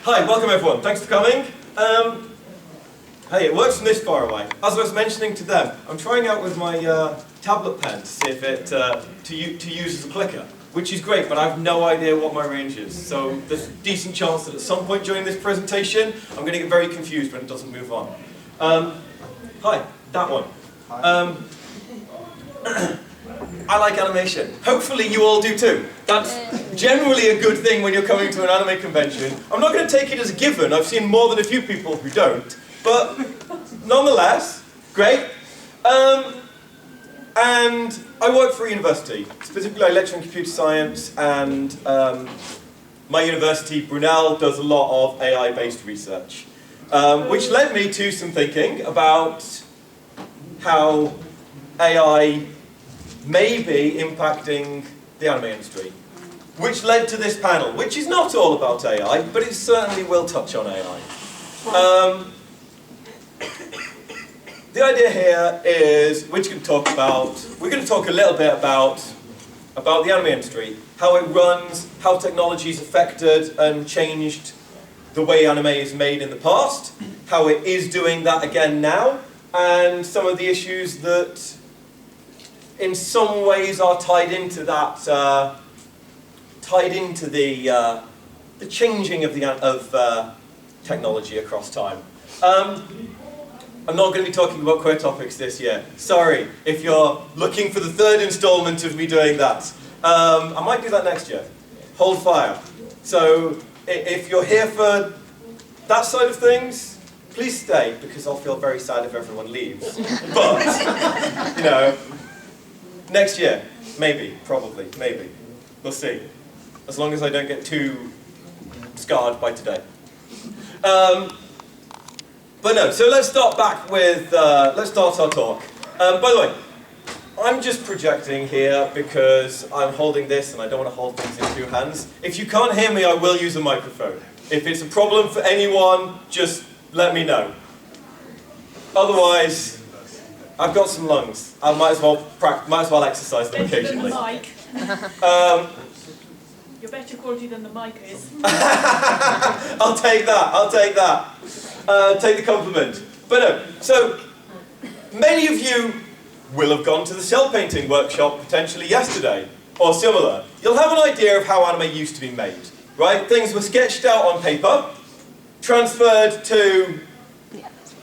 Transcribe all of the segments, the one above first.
Hi, welcome everyone. Thanks for coming. Hey, it works from this far away. As I was mentioning to them, I'm trying out with my tablet pen to see if it to use as a clicker, which is great, but I have no idea what my range is. So there's a decent chance that at some point during this presentation, I'm going to get very confused when it doesn't move on. Hi, that one. I like animation. Hopefully you all do too. That's generally a good thing when you're coming to an anime convention. I'm not going to take it as a given. I've seen more than a few people who don't. But nonetheless, great. And I work for a university. Specifically, I lecture in computer science, and my university, Brunel, does a lot of AI-based research. Which led me to some thinking about how AI may be impacting the anime industry, which led to this panel, which is not all about AI, but it certainly will touch on AI. The idea here is we're going to talk a little bit about the anime industry, how it runs, how technology's affected and changed the way anime is made in the past, how it is doing that again now, and some of the issues that in some ways are tied into that, the changing of technology across time. I'm not going to be talking about queer topics this year. Sorry if you're looking for the third installment of me doing that. I might do that next year. Hold fire. So if you're here for that side of things, please stay, because I'll feel very sad if everyone leaves. But, you know, next year, maybe, probably, maybe. We'll see. As long as I don't get too scarred by today. But no, so let's start back with, let's start our talk. By the way, I'm just projecting here because I'm holding this and I don't want to hold things in two hands. If you can't hear me, I will use a microphone. If it's a problem for anyone, just let me know. Otherwise, I've got some lungs. I might as well exercise them occasionally. You're better quality than the mic is. I'll take that. Take the compliment. But no, so many of you will have gone to the cell painting workshop potentially yesterday or similar. You'll have an idea of how anime used to be made, right? Things were sketched out on paper, transferred to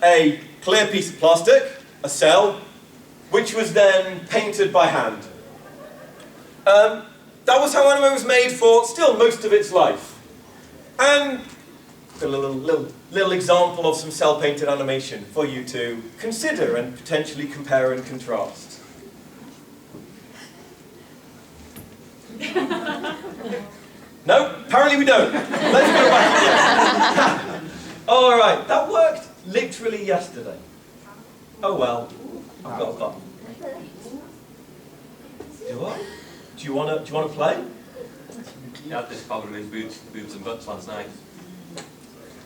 a clear piece of plastic, a cell, which was then painted by hand. That was how anime was made for still most of its life. And a little example of some cell-painted animation for you to consider and potentially compare and contrast. No? Apparently we don't. Let's go back again. Alright, that worked literally yesterday. Oh well, I've got a button. Do I? Do you want to play? Yeah, this probably boobs and butts last night.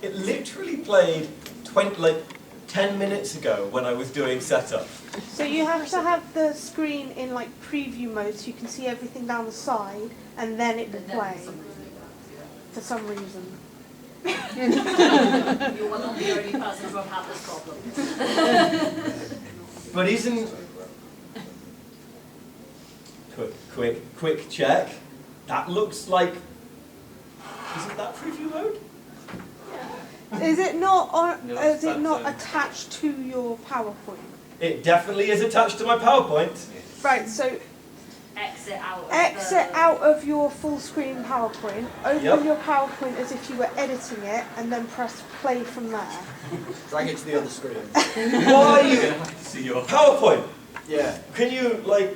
It literally played 10 minutes ago when I was doing setup. So you have to have the screen in like preview mode so you can see everything down the side, and then it will play. For some reason. You're one of the only persons who have had this problem. But isn't... Quick check. That looks like... Isn't that preview mode? Is it not No, is it not that's, attached to your PowerPoint? It definitely is attached to my PowerPoint. Right, so Exit out of your full screen PowerPoint, open Yep. your PowerPoint as if you were editing it, and then press play from there. Drag it to the other screen. Why are you... You're gonna have to see your PowerPoint! Yeah, Can you, like,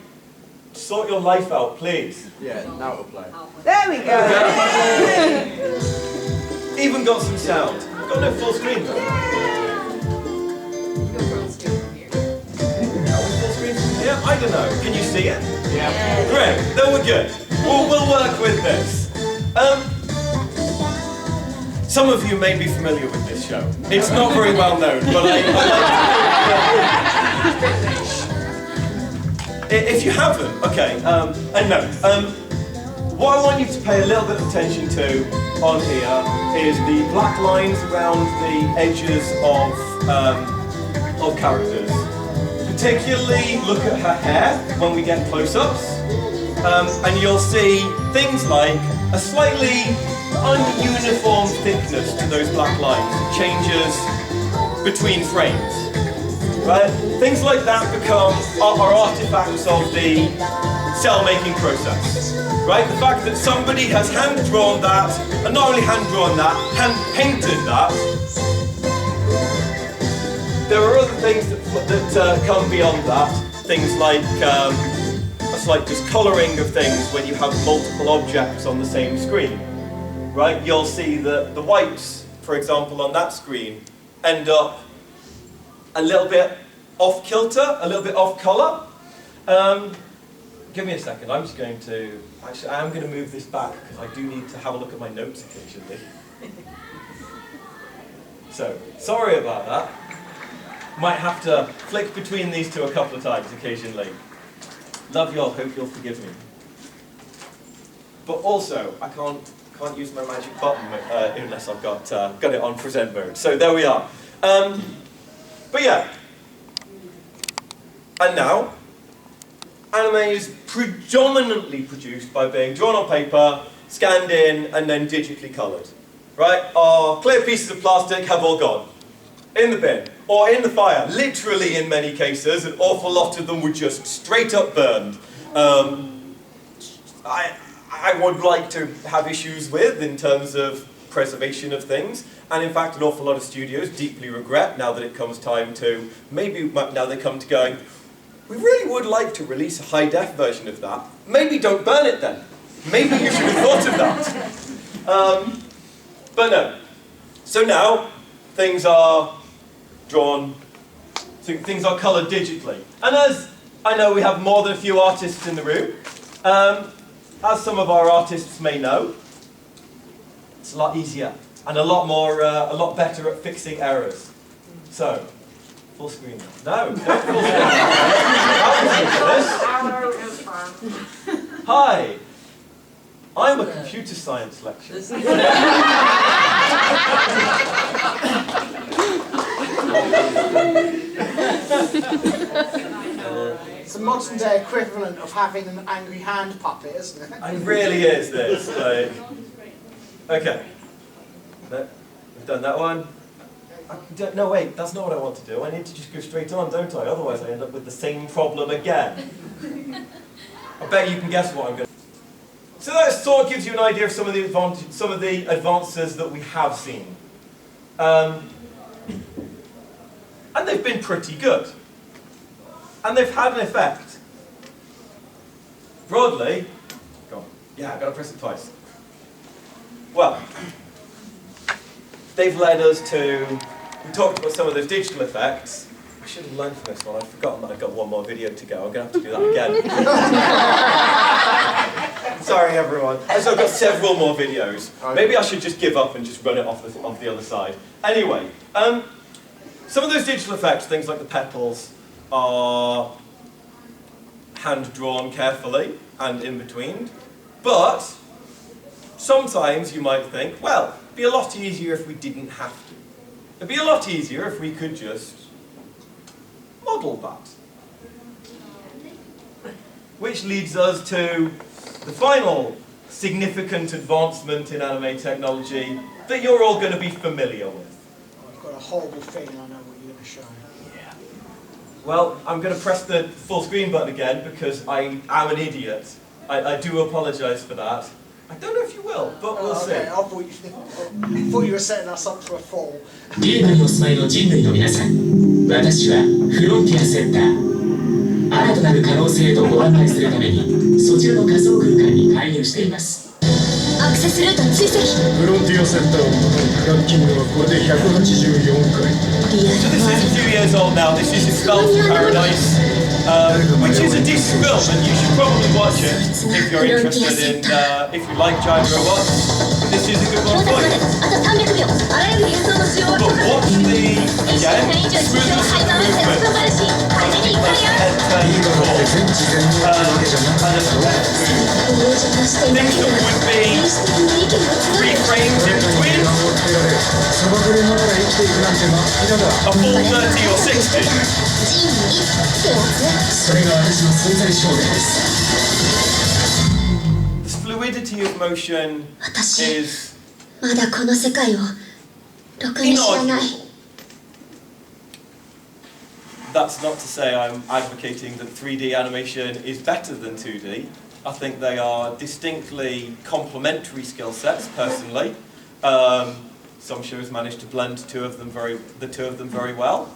sort your life out, please? yeah, now it'll play. There we go. Even got some sound. Got no full screen though. Full screen from here? I don't know. Can you see it? Yeah. Great. Then we're good. We'll work with this. Some of you may be familiar with this show. It's not very well known, but I like to think if you haven't, okay, and no. What I want you to pay a little bit of attention to on here is the black lines around the edges of characters. Particularly look at her hair when we get close-ups, and you'll see things like a slightly ununiform thickness to those black lines. It changes between frames, right? Things like that are artifacts of the cell-making process, right? The fact that somebody has hand-drawn that, and not only hand-drawn that, hand-painted that. There are other things that come beyond that. Things like a slight discolouring of things when you have multiple objects on the same screen, right? You'll see that the whites, for example, on that screen end up a little bit off kilter, a little bit off colour. Give me a second. I'm just going to I am going to move this back because I do need to have a look at my notes occasionally. So sorry about that. Might have to flick between these two a couple of times occasionally. Love you all, hope you'll forgive me. But also, I can't use my magic button unless I've got it on present mode. So there we are. But yeah. And now, anime is predominantly produced by being drawn on paper, scanned in, and then digitally coloured. Right? Our clear pieces of plastic have all gone. In the bin, or in the fire. Literally, in many cases, an awful lot of them were just straight up burned. I would like to have issues with in terms of preservation of things, and in fact, an awful lot of studios deeply regret now that it comes time to, maybe now they come to going, we really would like to release a high-def version of that. Maybe don't burn it then. Maybe you should have thought of that. But no. So now, things are drawn, so things are coloured digitally. And as I know we have more than a few artists in the room, as some of our artists may know, it's a lot easier and a lot better at fixing errors. So, full screen. No, don't full screen. Hi, I'm a computer science lecturer. It's a modern day equivalent of having an angry hand puppet, isn't it? It really is this. Okay. We've done that one. No, wait, that's not what I want to do. I need to just go straight on, don't I? Otherwise I end up with the same problem again. I bet you can guess what I'm going to do. So that sort of gives you an idea of some of the advances that we have seen. And they've been pretty good. And they've had an effect. Broadly, go on. Yeah, I've got to press it twice. Well, they've led us to, we talked about some of those digital effects. I should have learned from this one. I've forgotten that I've got one more video to go. I'm going to have to do that again. Sorry, everyone. So I've got several more videos. Maybe I should just give up and just run it off the other side. Anyway, some of those digital effects, things like the petals, are hand-drawn carefully and in between. But sometimes you might think, well, it'd be a lot easier if we didn't have to. It'd be a lot easier if we could just model that. Which leads us to the final significant advancement in anime technology that you're all going to be familiar with. I've got a horrible feeling I know what you're going to show. Yeah. Well, I'm going to press the full screen button again because I am an idiot. I do apologise for that. I don't know if you will, but we'll see. Okay, I thought you were setting us up for a fall. ゲームにお住まいの人類の皆さん、私はフロンティアセンター。新たなる可能性へとご案内するために、そちらの仮想空間に介入しています。アクセスルート追跡。フロンティアセンターを元のクラッキングはこれで184回。So this is a few years old now. This is Spell from Paradise, which is a decent film, and you should probably watch it if you're interested in, if you like giant robots. This is a good one for you. But watch the, again, smoothness of the movement. things that would be 3 frames in between, a full 30 or 60. それが私の存在証明です This fluidity of motion 私 is まだこの世界をろくに知らない inarguable. That's not to say I'm advocating that 3D animation is better than 2D. I think they are distinctly complementary skill sets, personally. Some shows manage to blend the two of them very well.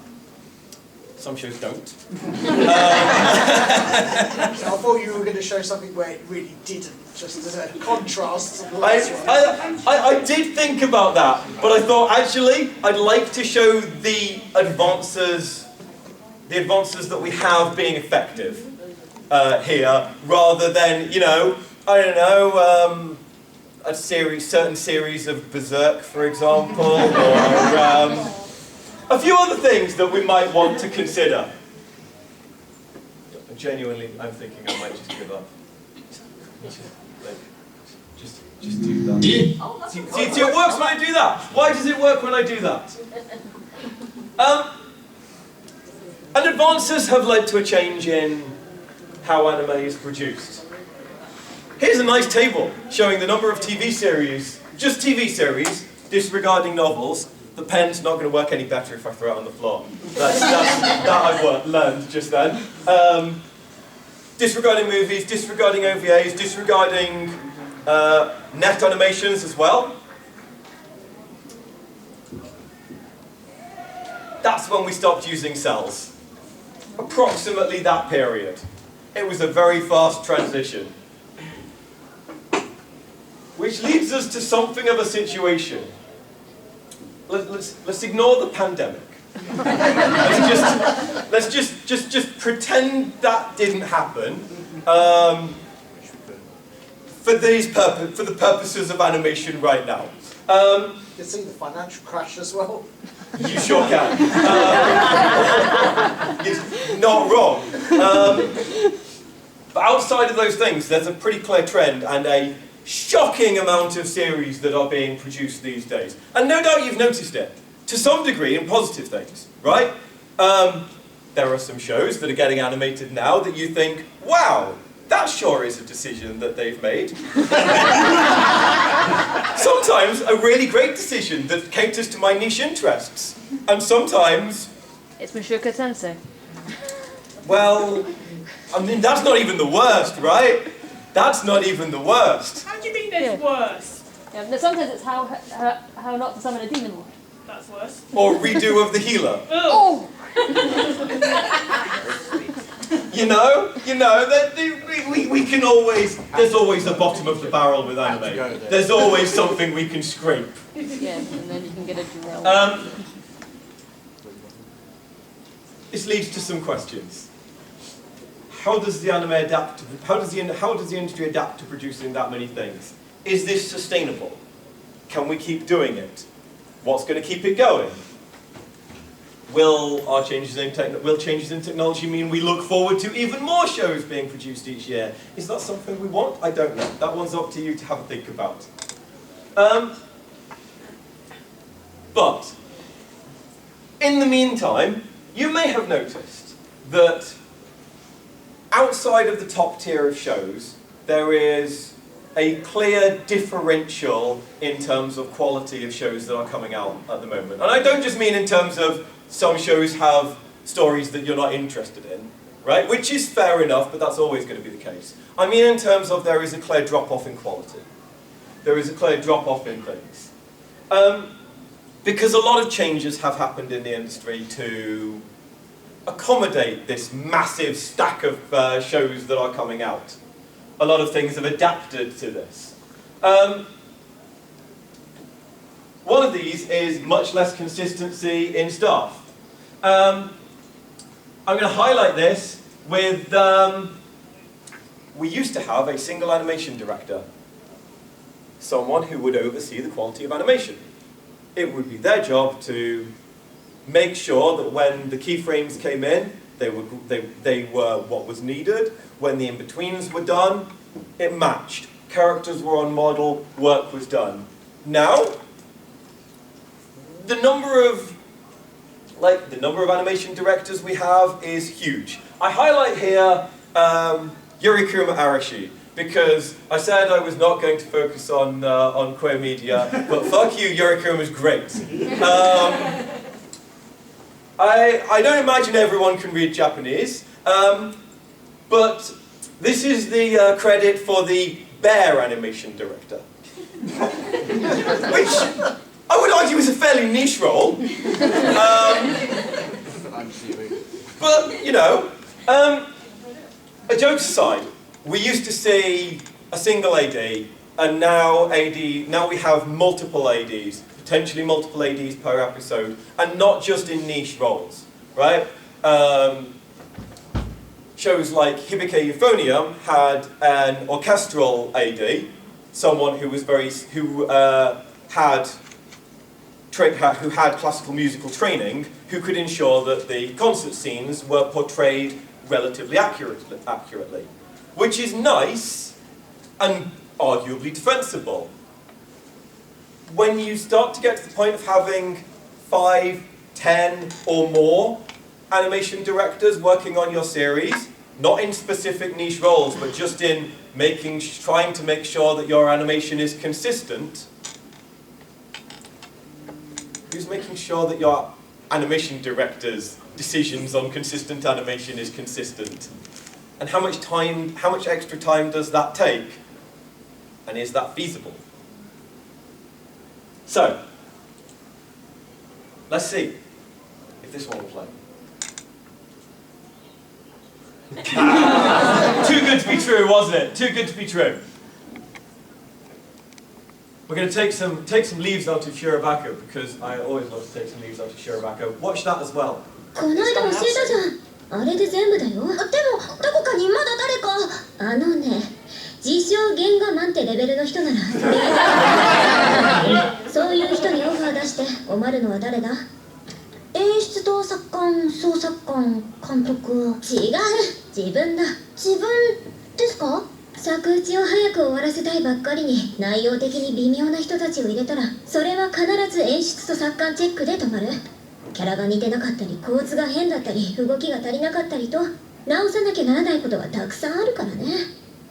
Some shows don't. So I thought you were going to show something where it really didn't, just as a contrast to the last one. I did think about that, but I thought actually I'd like to show the advances that we have being effective here, rather than, you know, I don't know, certain series of Berserk, for example, or a few other things that we might want to consider. Genuinely, I'm thinking I might just give up. Just do that. See, it works when I do that. Why does it work when I do that? And advances have led to a change in how anime is produced. Here's a nice table showing the number of TV series, just TV series, disregarding novels. The pen's not going to work any better if I throw it on the floor. That I've learned just then. Disregarding movies, disregarding OVAs, disregarding net animations as well. That's when we stopped using cells. Approximately that period. It was a very fast transition. Which leads us to something of a situation. Let's ignore the pandemic. Let's just pretend that didn't happen. For the purposes of animation right now. You can see the financial crash as well. You sure can. It's not wrong. But outside of those things, there's a pretty clear trend and a shocking amount of series that are being produced these days. And no doubt you've noticed it, to some degree, in positive things, right? There are some shows that are getting animated now that you think, wow, that sure is a decision that they've made. Sometimes a really great decision that caters to my niche interests. And sometimes... It's Mushoku Tensei. Well, I mean, that's not even the worst, right? That's not even the worst. How do you mean it's worse? Yeah, sometimes it's how not to summon a demon lord. That's worse. Or redo of the healer. Oh! You know, we can always, there's always a bottom of the barrel with anime. There's always something we can scrape. Yeah, and then you can get a drill. This leads to some questions. How does the anime adapt? How does the industry adapt to producing that many things? Is this sustainable? Can we keep doing it? What's going to keep it going? Will changes in technology mean we look forward to even more shows being produced each year? Is that something we want? I don't know. That one's up to you to have a think about. But in the meantime, you may have noticed that outside of the top tier of shows, there is a clear differential in terms of quality of shows that are coming out at the moment. And I don't just mean in terms of some shows have stories that you're not interested in, right? Which is fair enough, but that's always going to be the case. I mean in terms of there is a clear drop-off in quality. There is a clear drop-off in things. Because a lot of changes have happened in the industry to accommodate this massive stack of shows that are coming out. A lot of things have adapted to this. One of these is much less consistency in staff. I'm going to highlight this with, we used to have a single animation director. Someone who would oversee the quality of animation. It would be their job to make sure that when the keyframes came in, They were what was needed. When the in-betweens were done, it matched. Characters were on model, work was done. Now, the number of animation directors we have is huge. I highlight here Yurikuma Arashi, because I said I was not going to focus on queer media, but fuck you, Yurikuma's great. I don't imagine everyone can read Japanese, but this is the credit for the bear animation director, which I would argue is a fairly niche role. But, you know, jokes aside, we used to see a single AD, and now we have multiple ADs, potentially multiple ADs per episode, and not just in niche roles, right? Shows like Hibike Euphonium had an orchestral AD, someone who had classical musical training, who could ensure that the concert scenes were portrayed relatively accurately, which is nice and arguably defensible. When you start to get to the point of having 5, 10 or more animation directors working on your series, not in specific niche roles, but just in trying to make sure that your animation is consistent, who's making sure that your animation director's decisions on consistent animation is consistent? And how much extra time does that take? And is that feasible? So, let's see if this one will play. Too good to be true, wasn't it? Too good to be true. We're going to take some leaves out of Shirobako, because I always love to take some leaves out of Shirobako. Watch that as well. この間教えたじゃん。あれで全部だよ。でもどこかにまだ誰か。あのね、自称原画マンってレベルの人ならとりあえずそういう人にオファー出して困るのは誰だ？演出と作家、総作家、監督。違う、自分だ。自分ですか？作打ちを早く終わらせたいばっかりに内容的に微妙な人たちを入れたらそれは必ず演出と作家チェックで止まる。キャラが似てなかったり構図が変だったり動きが足りなかったりと直さなきゃならないことがたくさんあるからね。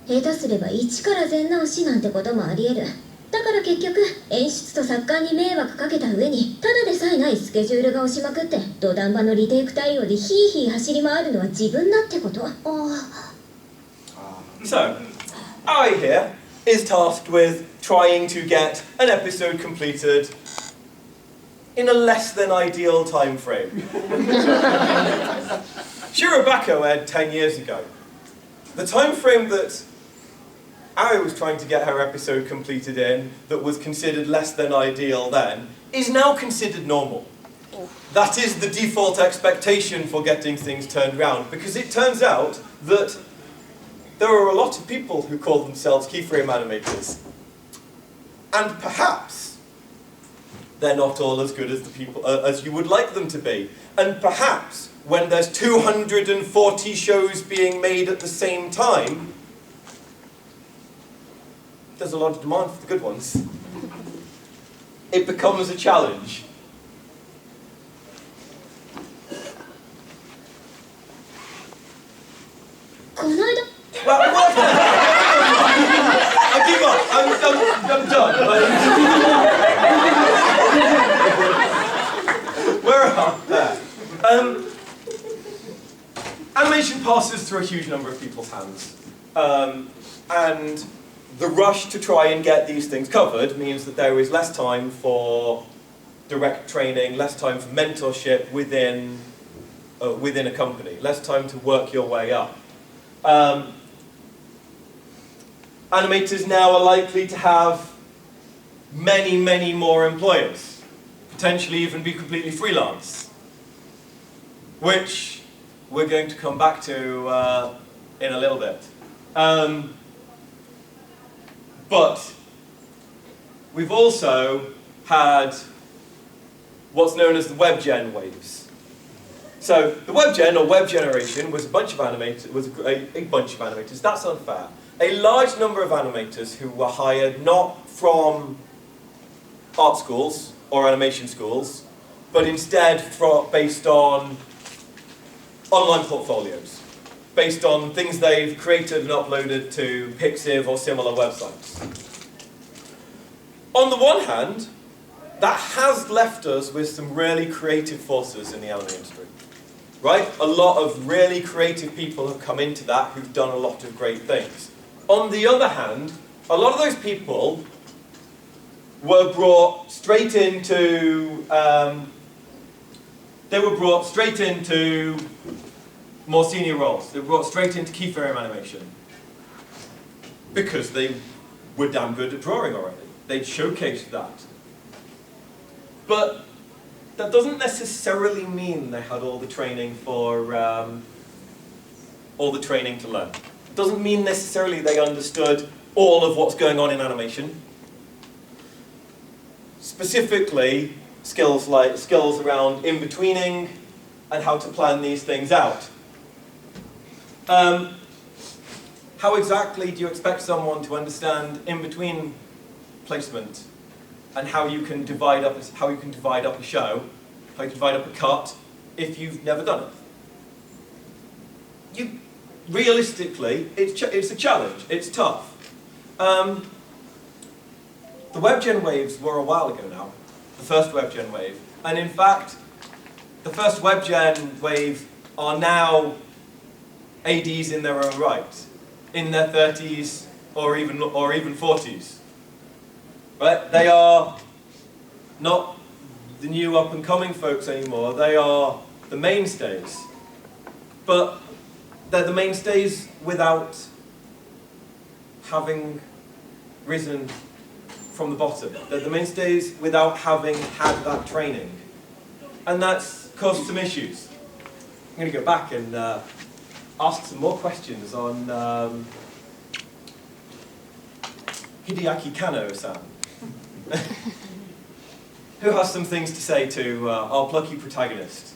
下手すれば一から全直しなんてこともあり得る。だから結局演出と作家に迷惑かけた上にただでさえないスケジュールが押しまくって土壇場のリテイク対応でヒーヒー走り回るのは自分だってこと。So, Ai here is tasked with trying to get an episode completed in a less than ideal time frame. Shirobako aired 10 years ago. The time frame that Ari was trying to get her episode completed in, that was considered less than ideal then, is now considered normal. That is the default expectation for getting things turned around, because it turns out that there are a lot of people who call themselves keyframe animators. And perhaps they're not all as good as the people as you would like them to be. And perhaps when there's 240 shows being made at the same time, there's a lot of demand for the good ones. It becomes a challenge. Well, I give up. I'm done. Where are there? Animation passes through a huge number of people's hands, and the rush to try and get these things covered means that there is less time for direct training, less time for mentorship within a company, less time to work your way up. Animators now are likely to have many, many more employers, potentially even be completely freelance, which we're going to come back to in a little bit. But we've also had what's known as the WebGen waves. So the web gen or web generation was a bunch of animators. A bunch of animators. That's unfair. A large number of animators who were hired not from art schools or animation schools, but instead based on online portfolios, based on things they've created and uploaded to Pixiv or similar websites. On the one hand, that has left us with some really creative forces in the anime industry. Right? A lot of really creative people have come into that who've done a lot of great things. On the other hand, a lot of those people were brought straight into more senior roles. They were brought straight into keyframe animation because they were damn good at drawing already. They'd showcased that. But that doesn't necessarily mean they had all the training for all the training to learn. It doesn't mean necessarily they understood all of what's going on in animation. Specifically, skills around in-betweening and how to plan these things out. How exactly do you expect someone to understand in-between placement and how you can divide up a show, how you can divide up a cut if you've never done it? Realistically, it's a challenge. It's tough. The WebGen waves were a while ago now, the first WebGen wave. And in fact, the first WebGen wave are now ADs in their own right, in their 30s or even 40s. Right? They are not the new up-and-coming folks anymore. They are the mainstays. But they're the mainstays without having risen from the bottom. They're the mainstays without having had that training. And that's caused some issues. I'm going to go back and ask some more questions on Hideaki Kanno-san. Who has some things to say to our plucky protagonist?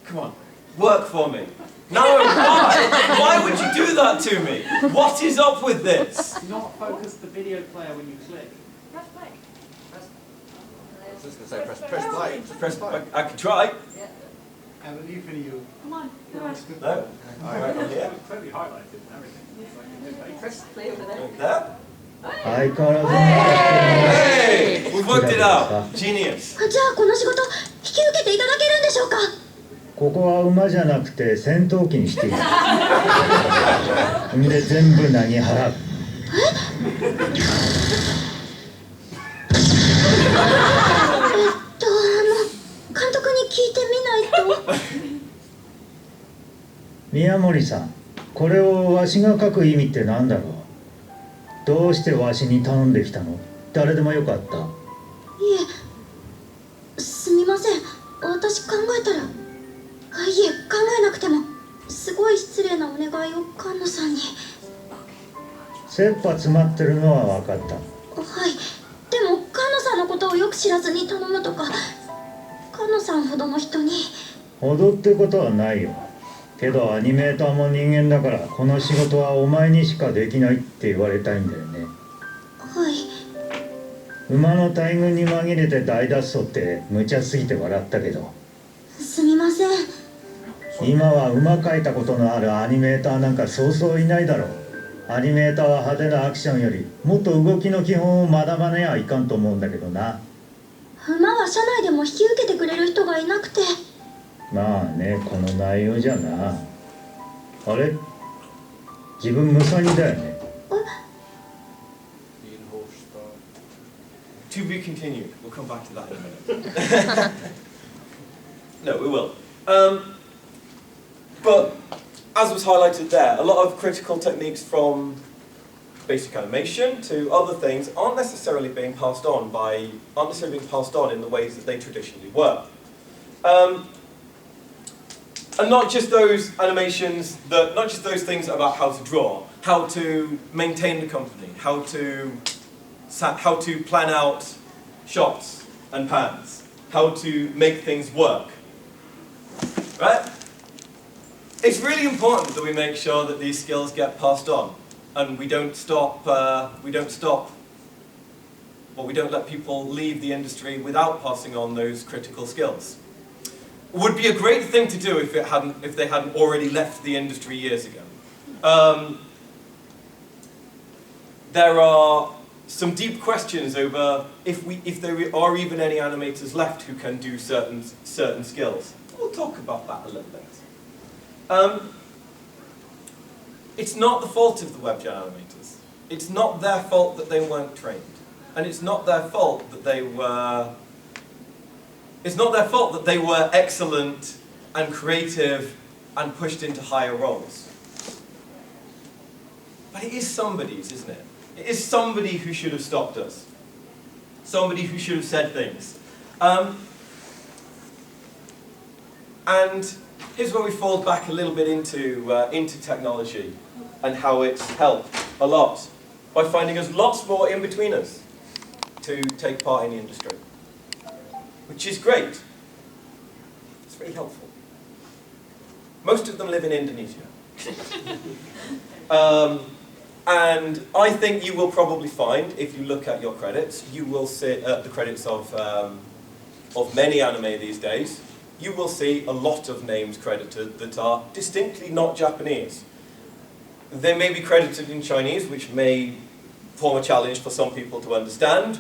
Come on, work for me. No, why? Why would you do that to me? What is up with this? Do not focus the video player when you click. Press play. I was just going to say press play. Just press play. I could try. I believe in you. Come on. No, it's good. No? Alright, I'm here. It's totally highlighted and everything. Press play over there. There? 相変わらず Hey! We've worked it out. Genius. じゃあこの仕事引き受けていただけるんでしょうか。ここは馬じゃなくて戦闘機にしているんで全部投げ払う監督に聞いてみないと。宮森さん、これをわしが書く意味って何だろう。どうしてわしに頼んできたの？誰でもよかった。いえ、すみません。私考えたら、いえ、考えなくても、すごい失礼なお願いを菅野さんに。切羽詰まってるのは分かった。はい。でも菅野さんのことをよく知らずに頼むとか、菅野さんほどの人に。ほどってことはないよ。けどアニメーターも人間だからこの仕事はお前にしかできないって言われたいんだよね。はい。馬の大群に紛れて大脱走って無茶すぎて笑ったけど。すみません。今は馬描いたことのあるアニメーターなんかそうそういないだろう。アニメーターは派手なアクションよりもっと動きの基本を学ばねはいかんと思うんだけどな。馬は社内でも引き受けてくれる人がいなくて。まあね、この内容じゃな。あれ？自分ムサギだよね。To be continued. We'll come back to that in a minute. No, we will. But as was highlighted there, a lot of critical techniques from basic animation to other things aren't necessarily being passed on in the ways that they traditionally were. And not just those animations, not just those things about how to draw, how to maintain the company, how to plan out shots and pans, how to make things work. right? It's really important that we make sure that these skills get passed on, and we don't let people leave the industry without passing on those critical skills. It would be a great thing to do if they hadn't already left the industry years ago. There are some deep questions over if there are even any animators left who can do certain skills. We'll talk about that a little bit. It's not the fault of the WebGen animators. It's not their fault that they weren't trained. And it's not their fault that they were excellent and creative and pushed into higher roles. But it is somebody's, isn't it? It is somebody who should have stopped us. Somebody who should have said things. And here's where we fall back a little bit into technology and how it's helped a lot by finding us lots more in-betweeners to take part in the industry, which is great. It's very helpful. Most of them live in Indonesia. And I think you will probably find, if you look at your credits, you will see the credits of many anime these days, you will see a lot of names credited that are distinctly not Japanese. They may be credited in Chinese, which may form a challenge for some people to understand,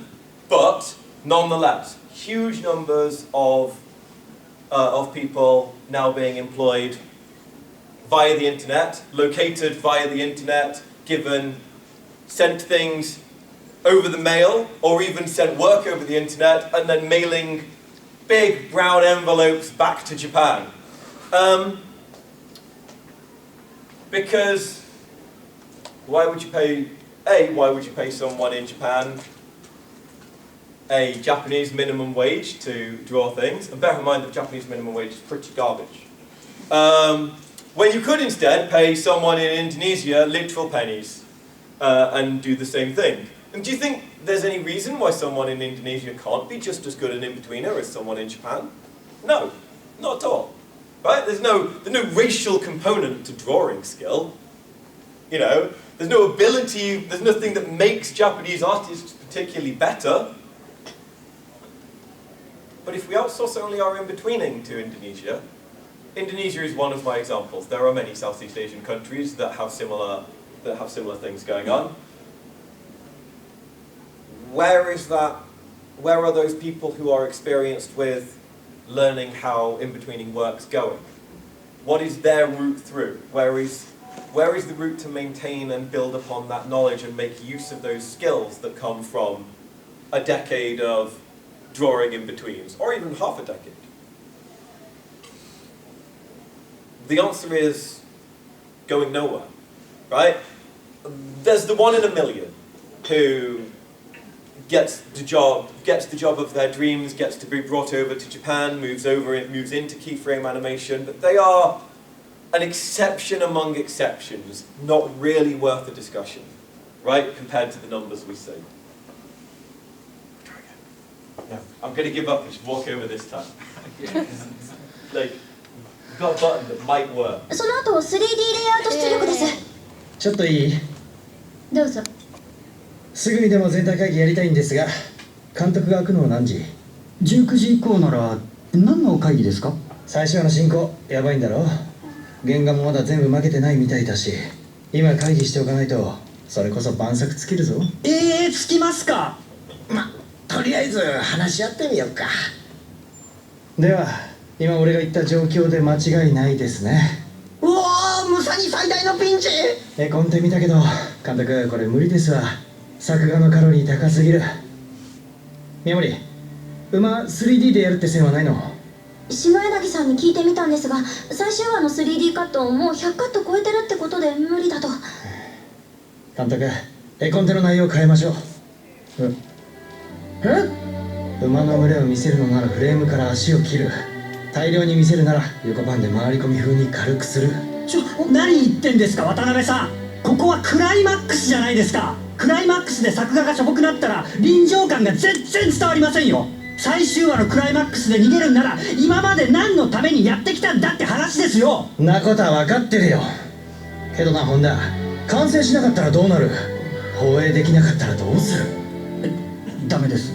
but nonetheless, huge numbers of people now being employed via the internet, located via the internet, sent things over the mail, or even sent work over the internet, and then mailing big brown envelopes back to Japan. Because why would you pay someone in Japan a Japanese minimum wage to draw things? And bear in mind that Japanese minimum wage is pretty garbage. When you could instead pay someone in Indonesia literal pennies and do the same thing. And do you think there's any reason why someone in Indonesia can't be just as good an in-betweener as someone in Japan? No, not at all. Right? There's no racial component to drawing skill. You know, there's no ability, there's nothing that makes Japanese artists particularly better. But if we outsource only our in-betweening to Indonesia, Indonesia is one of my examples. There are many Southeast Asian countries that have similar things going on. Where are those people who are experienced with learning how in-betweening works going? What is their route through? Where is the route to maintain and build upon that knowledge and make use of those skills that come from a decade of drawing in-betweens, or even half a decade? The answer is going nowhere, right? There's the 1 in a million who gets the job of their dreams, gets to be brought over to Japan, moves into keyframe animation, but they are an exception among exceptions, not really worth a discussion, right, compared to the numbers we see. No, I'm going to give up and just walk over this time. Like, we've got a button that might work. その後 3D レイアウト出力です。ちょっといい？どうぞ。すぐにでも全体会議やりたいんですが、監督が開くのは何時？19時以降なら何の会議ですか？最初の進行やばいんだろ？原画もまだ全部負けてないみたいだし、今会議しておかないとそれこそ晩作尽きるぞ。つきますか？とりあえず話し合ってみようか。では今俺が言った状況で間違いないですね。うわー、ムサに最大のピンチ。絵コンテ見たけど監督これ無理ですわ。作画のカロリー高すぎる。宮森、馬 3D でやるって線はないの？下柳さんに聞いてみたんですが、最終話の 3D カットをもう100カット超えてるってことで無理だと。監督、絵コンテの内容を変えましょう。馬の群れを見せるのならフレームから足を切る。大量に見せるなら横パンで回り込み風に軽くする。何言ってんですか渡辺さん。ここはクライマックスじゃないですか。クライマックスで作画がしょぼくなったら臨場感が全然伝わりませんよ。最終話のクライマックスで逃げるんなら今まで何のためにやってきたんだって話ですよ。なことは分かってるよ。けどな本田、完成しなかったらどうなる？放映できなかったらどうする？ダメです、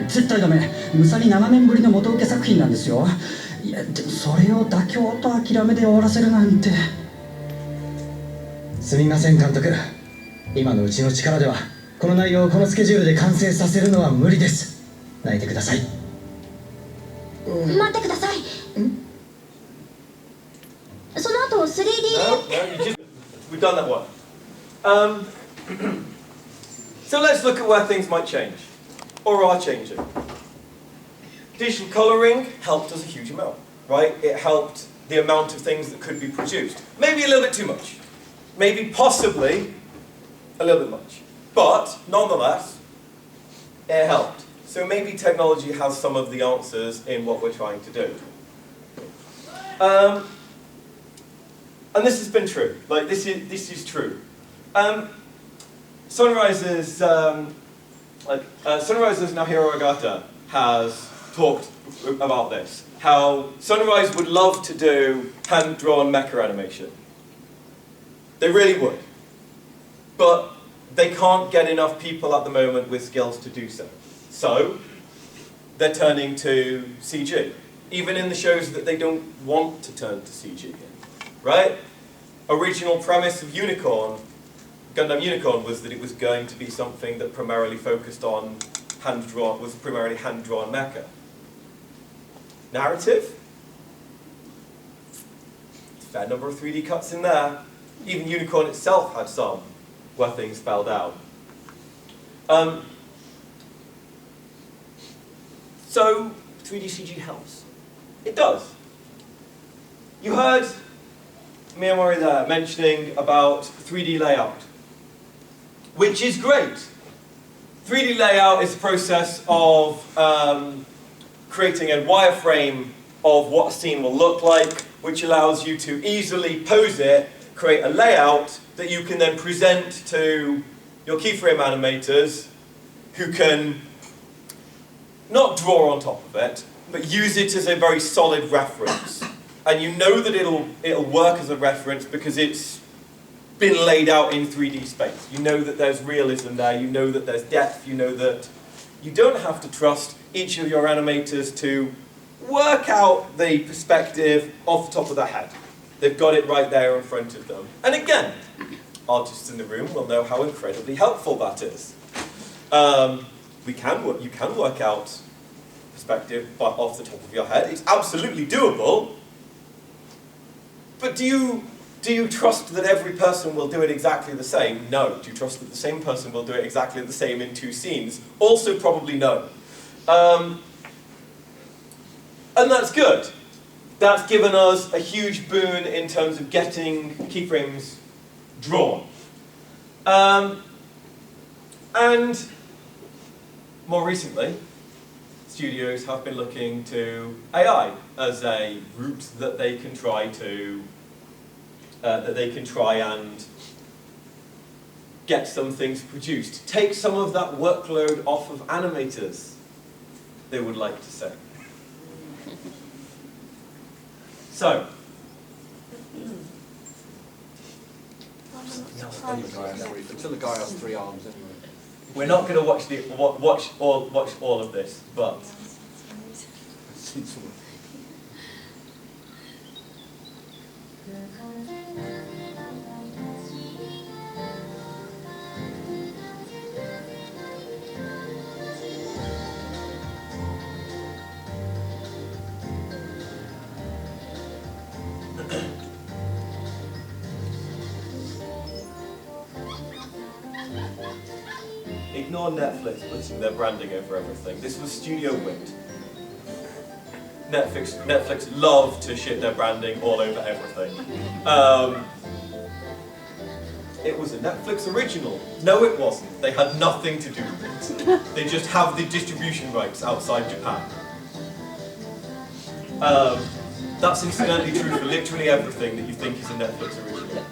絶対ダメ。むさに7年ぶりの元請け作品なんですよ。いやでもそれを妥協と諦めで終わらせるなんて。すみません監督、今のうちの力ではこの内容をこのスケジュールで完成させるのは無理です。泣いてください。待ってください。その後 3D で We've done that one. So let's look at where things might change, or are changing. Digital colouring helped us a huge amount, right? It helped the amount of things that could be produced. Maybe a little bit too much. Maybe possibly a little bit much. But nonetheless, it helped. So maybe technology has some of the answers in what we're trying to do. And this has been true. Like this is true. Sunrise's Naohiro Ogata has talked about this. How Sunrise would love to do hand-drawn mecha animation. They really would. But they can't get enough people at the moment with skills to do so. So they're turning to CG. Even in the shows that they don't want to turn to CG in. Right? Original premise of Gundam Unicorn was that it was going to be something that primarily focused on hand-drawn mecha. Narrative? Fair number of 3D cuts in there. Even Unicorn itself had some where things fell down. So 3D CG helps. It does. You heard Miyamori there mentioning about 3D layout, which is great. 3D layout is the process of creating a wireframe of what a scene will look like, which allows you to easily pose it, create a layout that you can then present to your keyframe animators, who can not draw on top of it, but use it as a very solid reference. And you know that it'll work as a reference because it's been laid out in 3D space. You know that there's realism there, you know that there's depth, you know that you don't have to trust each of your animators to work out the perspective off the top of their head. They've got it right there in front of them. And again, artists in the room will know how incredibly helpful that is. You can work out perspective off the top of your head. It's absolutely doable. But do you trust that every person will do it exactly the same? No. Do you trust that the same person will do it exactly the same in two scenes? Also probably no. And that's good. That's given us a huge boon in terms of getting keyframes drawn. And more recently, studios have been looking to AI as a route that they can try and get some things produced. Take some of that workload off of animators, they would like to say. So, Until the guy has 3 arms anyway. we're not going to watch all of this, but ignore Netflix putting their branding over everything. This was Studio Wit. Netflix love to shit their branding all over everything. It was a Netflix original. No, it wasn't. They had nothing to do with it. They just have the distribution rights outside Japan. That's incidentally true for literally everything that you think is a Netflix original.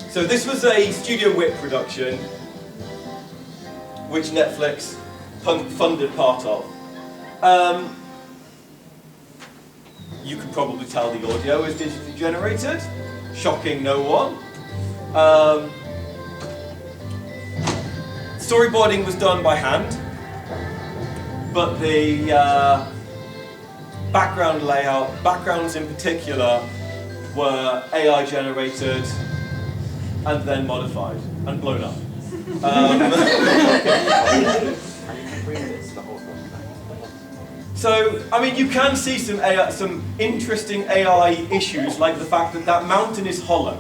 So this was a Studio Wit production, which Netflix funded part of. You can probably tell the audio is digitally generated. Shocking no one. Storyboarding was done by hand, but the background layout, backgrounds in particular, were AI generated and then modified and blown up. So, I mean, you can see some interesting AI issues, like the fact that that mountain is hollow.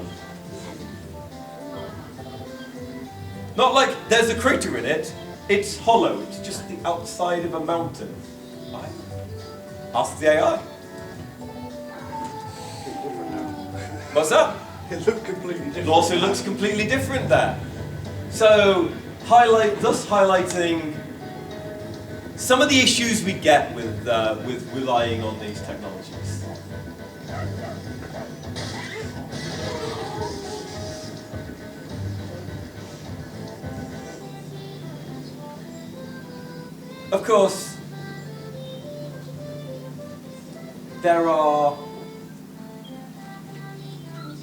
Not like there's a crater in it, it's hollow, it's just the outside of a mountain. Ask the AI. What's that? It looked completely different. It also looks completely different there. So, thus highlighting some of the issues we get with relying on these technologies. Of course, there are,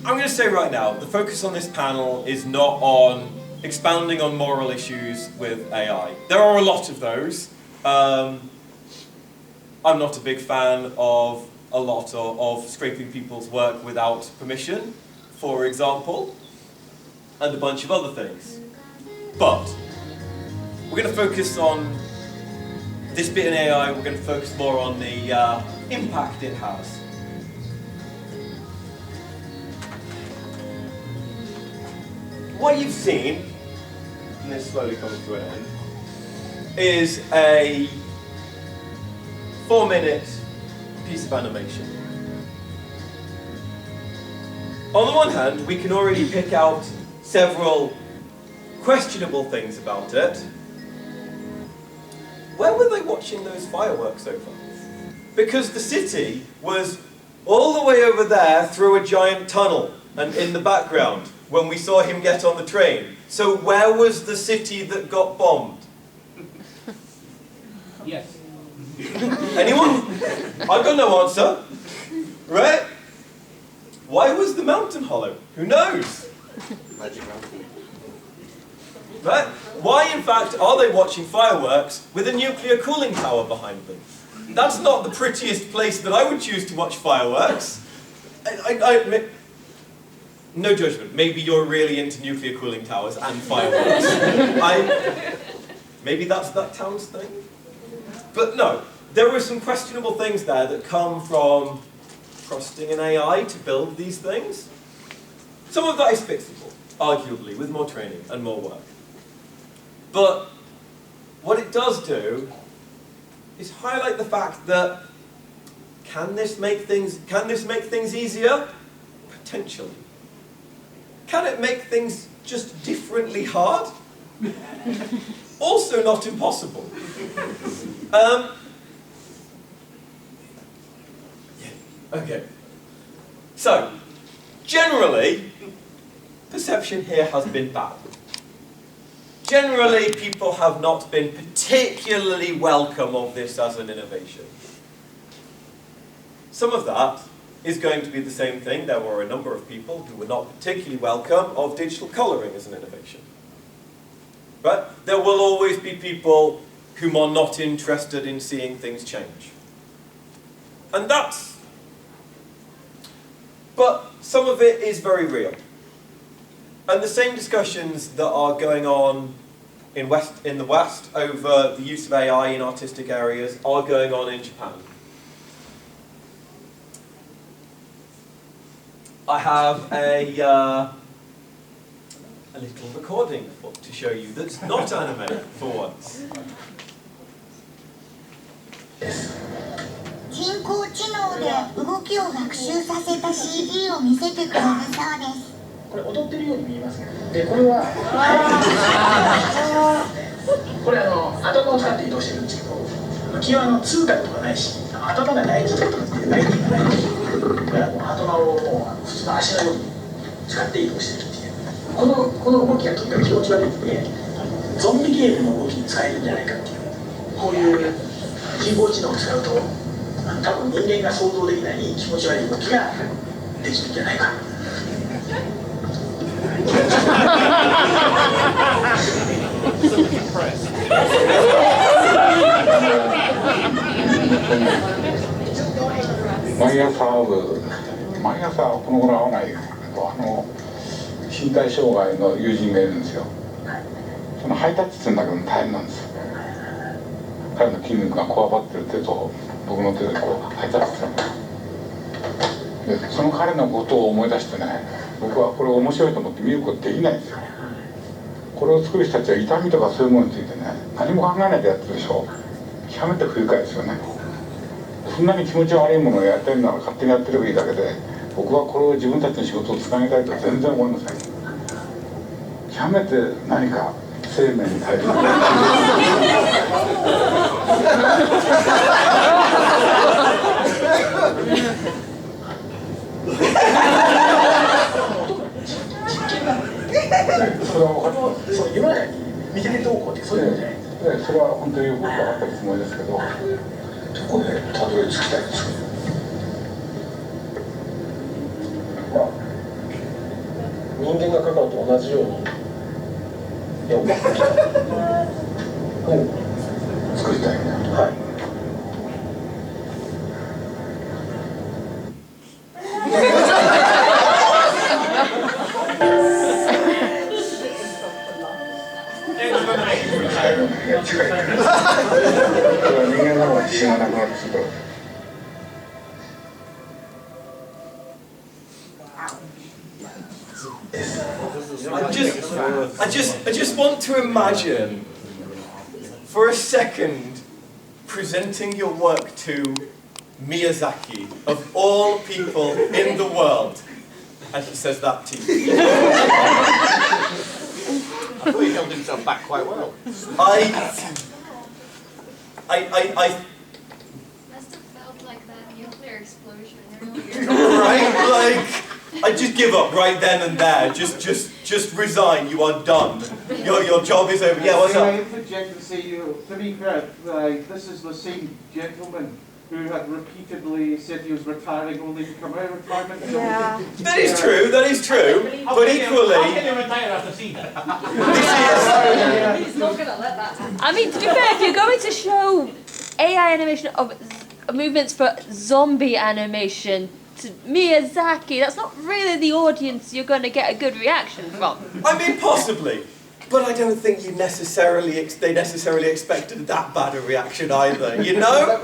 I'm going to say right now, the focus on this panel is not on expounding on moral issues with AI. There are a lot of those. I'm not a big fan of a lot of scraping people's work without permission, for example, and a bunch of other things. But we're going to focus on this bit in AI, we're going to focus more on the impact it has. What you've seen, and this is slowly coming to an end, is a 4-minute piece of animation. On the one hand, we can already pick out several questionable things about it. Where were they watching those fireworks over? Because the city was all the way over there through a giant tunnel and in the background when we saw him get on the train. So where was the city that got bombed? Yes. Anyone? I've got no answer. Right? Why was the mountain hollow? Who knows? Magic mountain. Right? Why, in fact, are they watching fireworks with a nuclear cooling tower behind them? That's not the prettiest place that I would choose to watch fireworks. No judgment. Maybe you're really into nuclear cooling towers and fireworks. Maybe that's that town's thing. But no, there were some questionable things there that come from trusting an AI to build these things. Some of that is fixable, arguably, with more training and more work. But what it does do is highlight the fact that can this make things easier? Potentially. Can it make things just differently hard? Also not impossible. Okay. So, generally, perception here has been bad. Generally, people have not been particularly welcome of this as an innovation. Some of that is going to be the same thing. There were a number of people who were not particularly welcome of digital colouring as an innovation. But there will always be people whom are not interested in seeing things change. And that's... But some of it is very real. And the same discussions that are going on in the West over the use of AI in artistic areas are going on in Japan. I have a little recording to show you that's not animated for once. 人工知能で動きを学習させた CD を見せてくれるそうです。これ踊ってるように見えますけど、でこれはこれ頭を使って移動してるんですけど、浮き輪の通過とかないし、頭が大事とかってないっていうのがないし、だから頭を普通の足のように使って移動してるっていう、この動きがとにかく気持ち悪いので、ゾンビゲームの動きに使えるんじゃないかっていう。こういう人工知能を使うと多分人間が想像できない気持ち悪い動きができるんじゃないか。毎朝この頃会わないけど身体障害の友人がいるんですよ。そのハイタッチするんだけど大変なんですよ。彼の筋肉がこわばってる手と僕の手でこうハイタッチするんです。でその彼のことを思い出してね、僕はこれ面白いと思って見ることできないんですよ。これを作る人たちは痛みとかそういうものについてね、何も考えないでやってるでしょ。極めて不愉快ですよね。そんなに気持ち悪いものをやってるなら勝手にやってればいいだけで、僕はこれを自分たちの仕事をつなげたいとは全然思いません。極めて何か生命に対するそれは分かってます。そう世の中に見ててどうこうってそういうのじゃないですか。それは本当によく分かってるつもりですけど、どこでたどり着きたいですか。人間が書くのと同じように絵を描きたい作りたいね。はい。近いからそれは人間の方が自信がなくなってするから。I just want to imagine for a second presenting your work to Miyazaki, of all people in the world, and he says that to you. I thought he held himself back quite well. I Must have felt like that nuclear explosion earlier. right, like I just give up right then and there. Just resign. You are done. Your job is over. Yeah, what's Can I up? interject and say, to be fair, this is the same gentleman who had repeatedly said he was retiring only to come out of retirement. Yeah. That is true. That is true. But equally, How can you retire after seeing that? He's not going to let that happen. I mean, to be fair, if you're going to show AI animation of movements for zombie animation to Miyazaki, that's not really the audience you're going to get a good reaction from. I mean, possibly. But I don't think they necessarily expected that bad a reaction either. You know,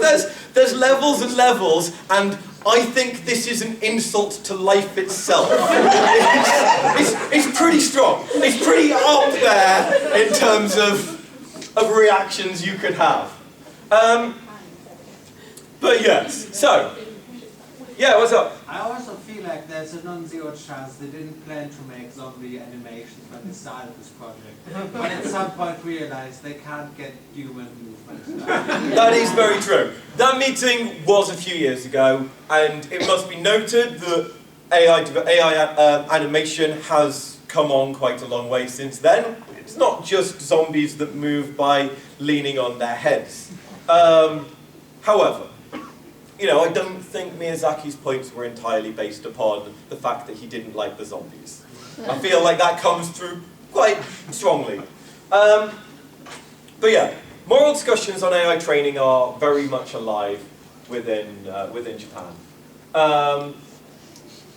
there's levels and levels, and I think this is an insult to life itself. It's pretty strong. It's pretty up there in terms of reactions you could have. But yes, so. Yeah, what's up? I also feel like there's a non-zero chance they didn't plan to make zombie animations when they started this project. But at some point realized they can't get human movement. That is very true. That meeting was a few years ago, and it must be noted that AI animation has come on quite a long way since then. It's not just zombies that move by leaning on their heads. However, you know, I don't think Miyazaki's points were entirely based upon the fact that he didn't like the zombies. I feel like that comes through quite strongly. But yeah, moral discussions on AI training are very much alive within Japan.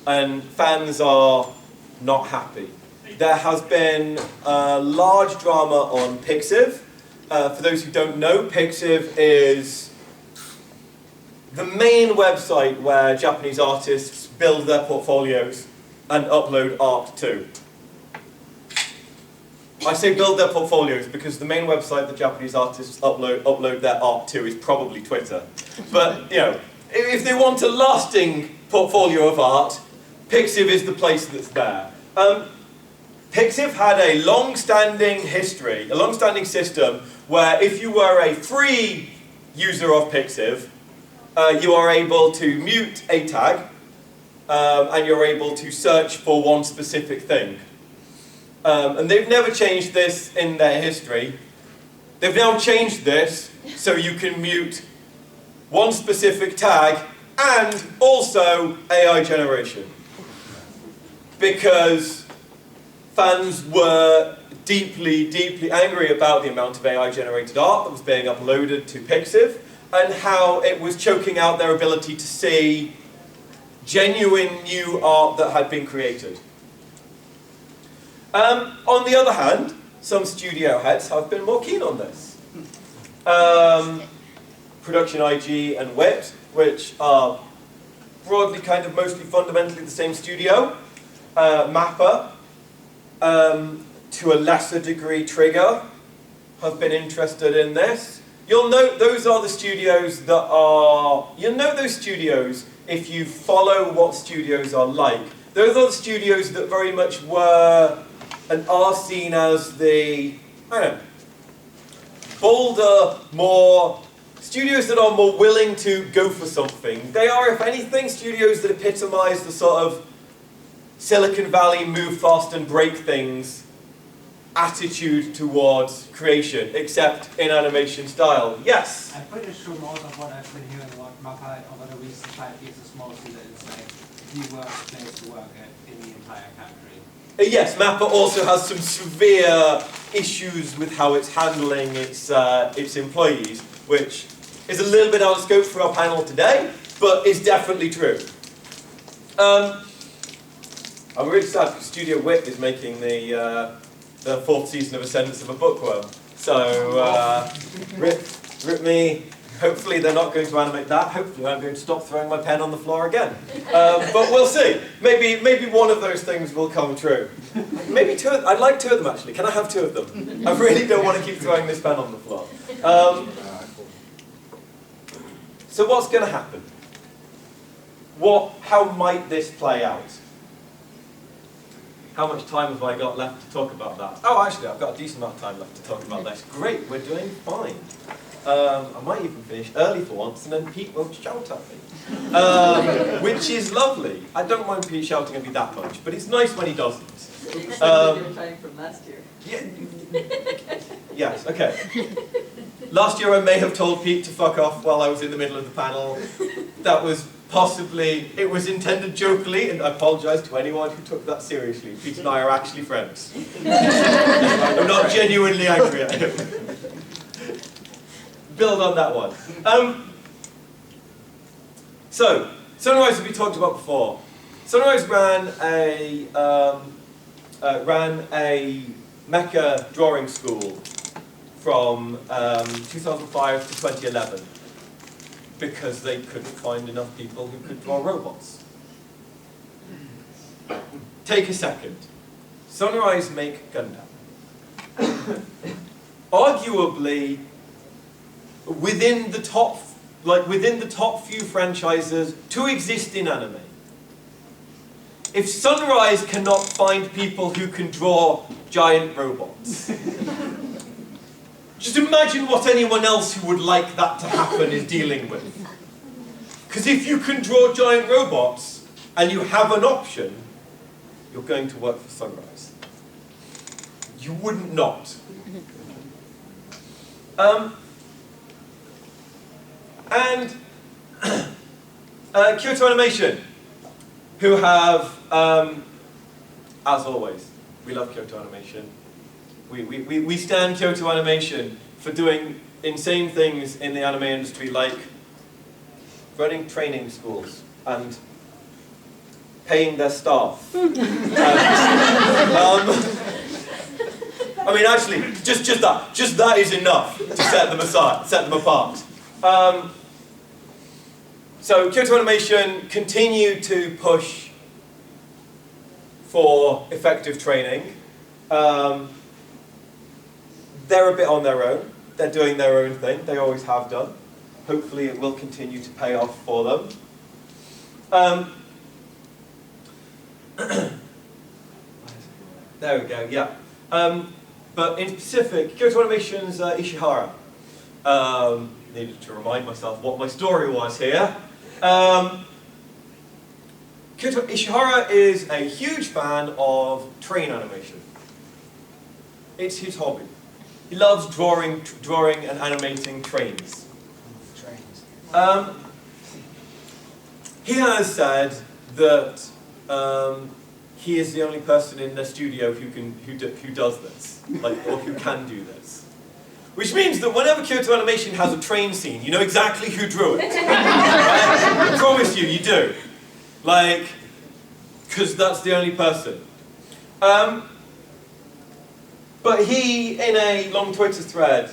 And fans are not happy. There has been a large drama on Pixiv. For those who don't know, Pixiv is the main website where Japanese artists build their portfolios and upload art to. I say build their portfolios because the main website that Japanese artists upload their art to is probably Twitter. But, you know, if they want a lasting portfolio of art, Pixiv is the place that's there. Pixiv had a long-standing history, a long-standing system where if you were a free user of Pixiv, you are able to mute a tag, and you're able to search for one specific thing. And they've never changed this in their history. They've now changed this so you can mute one specific tag and also AI generation. Because fans were deeply, deeply angry about the amount of AI-generated art that was being uploaded to Pixiv and how it was choking out their ability to see genuine new art that had been created. On the other hand, some studio heads have been more keen on this. Production IG and WIT, which are broadly kind of mostly fundamentally the same studio. Mappa, to a lesser degree Trigger, have been interested in this. You'll note those are the studios that are, you'll note those studios if you follow what studios are like. Those are the studios that very much were and are seen as the, I don't know, bolder, more, studios that are more willing to go for something. They are, if anything, studios that epitomize the sort of Silicon Valley move fast and break things attitude towards creation, except in animation style. Yes? I'm pretty sure most of what I've been hearing about Mappa over the recent 5 years is mostly that it's like the worst place to work at in the entire country. Yes, Mappa also has some severe issues with how it's handling its employees, which is a little bit out of scope for our panel today, but is definitely true. I'm really sad because Studio WIT is making the 4th season of Ascendance of a Bookworm. So, rip me. Hopefully they're not going to animate that. Hopefully I'm going to stop throwing my pen on the floor again. But we'll see. Maybe one of those things will come true. Maybe two. I'd like 2 of them actually. Can I have 2 of them? I really don't want to keep throwing this pen on the floor. So what's going to happen? How might this play out? How much time have I got left to talk about that? Oh, actually, I've got a decent amount of time left to talk about this. Great, we're doing fine. I might even finish early for once, and then Pete won't shout at me. Which is lovely. I don't mind Pete shouting at me that much, but it's nice when he doesn't. From last year. Yes, okay. Last year I may have told Pete to fuck off while I was in the middle of the panel. That was possibly, it was intended jokingly, and I apologise to anyone who took that seriously. Pete and I are actually friends. I'm not genuinely angry at him. Build on that one. So, Sunrise, as we talked about before, Sunrise ran a mecha drawing school from 2005 to 2011 because they couldn't find enough people who could draw robots. Take a second. Sunrise make Gundam. Arguably, within the top few franchises to exist in anime. If Sunrise cannot find people who can draw giant robots, just imagine what anyone else who would like that to happen is dealing with. Because if you can draw giant robots and you have an option, you're going to work for Sunrise. You wouldn't not. And Kyoto Animation, who have, as always, we love Kyoto Animation. We stand Kyoto Animation for doing insane things in the anime industry, like running training schools and paying their staff. I mean, actually, just that is enough to set them apart. So Kyoto Animation continue to push for effective training. They're a bit on their own. They're doing their own thing. They always have done. Hopefully it will continue to pay off for them. There we go, yeah. But in specific, Kyoto Animation's Ishihara. Needed to remind myself what my story was here. Ishihara is a huge fan of train animation. It's his hobby. He loves drawing and animating trains. He has said that he is the only person in the studio who does this, or who can do this. Which means that whenever Kyoto Animation has a train scene, you know exactly who drew it. Right? I promise you, you do. Because that's the only person. But he, in a long Twitter thread,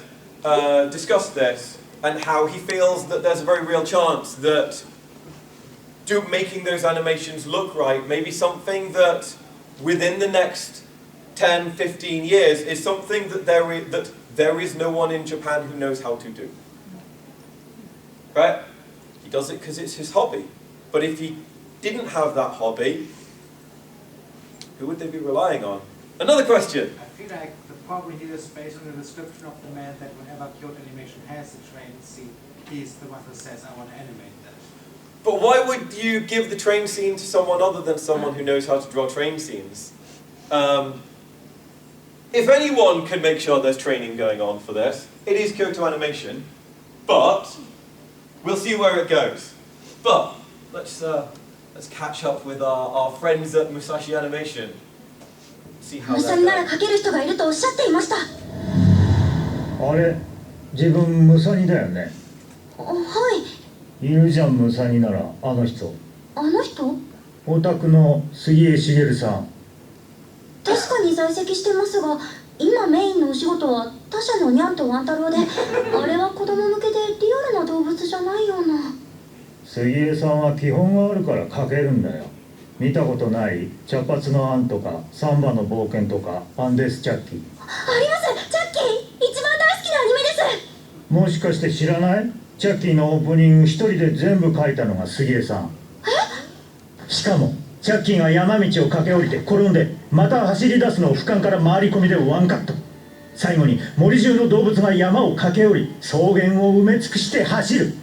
discussed this and how he feels that there's a very real chance that making those animations look right may be something that within the next 10, 15 years is something that there is no one in Japan who knows how to do. Right? He does it because it's his hobby. But if he didn't have that hobby, who would they be relying on? Another question. I feel like the problem here is based on the description of the man that whenever Kyoto Animation has a train scene, he's the one who says, I want to animate that. But why would you give the train scene to someone other than someone who knows how to draw train scenes? If anyone can make sure there's training going on for this, it is Kyoto Animation. But we'll see where it goes. But let's catch up with our friends at Musashi Animation. See how ムサリなら描ける人がいるとおっしゃっていました。あれ、自分ムサニだよね。はい。いるじゃんムサニならあの人。あの人？オタクの杉江茂さん。確かに在籍してますが、今メインのお仕事は他社のニャンとワン太郎で、あれは子供向けでリアルな動物じゃないような。杉江さんは基本があるから描けるんだよ。見たことない茶髪のアンとかサンバの冒険とかアンデスチャッキー。あります、チャッキー、一番大好きなアニメです。もしかして知らない？チャッキーのオープニング一人で全部描いたのが杉江さん。しかもチャッキーが山道を駆け下りて転んでまた走り出すのを俯瞰から回り込みでワンカット。最後に森中の動物が山を駆け下り草原を埋め尽くして走る。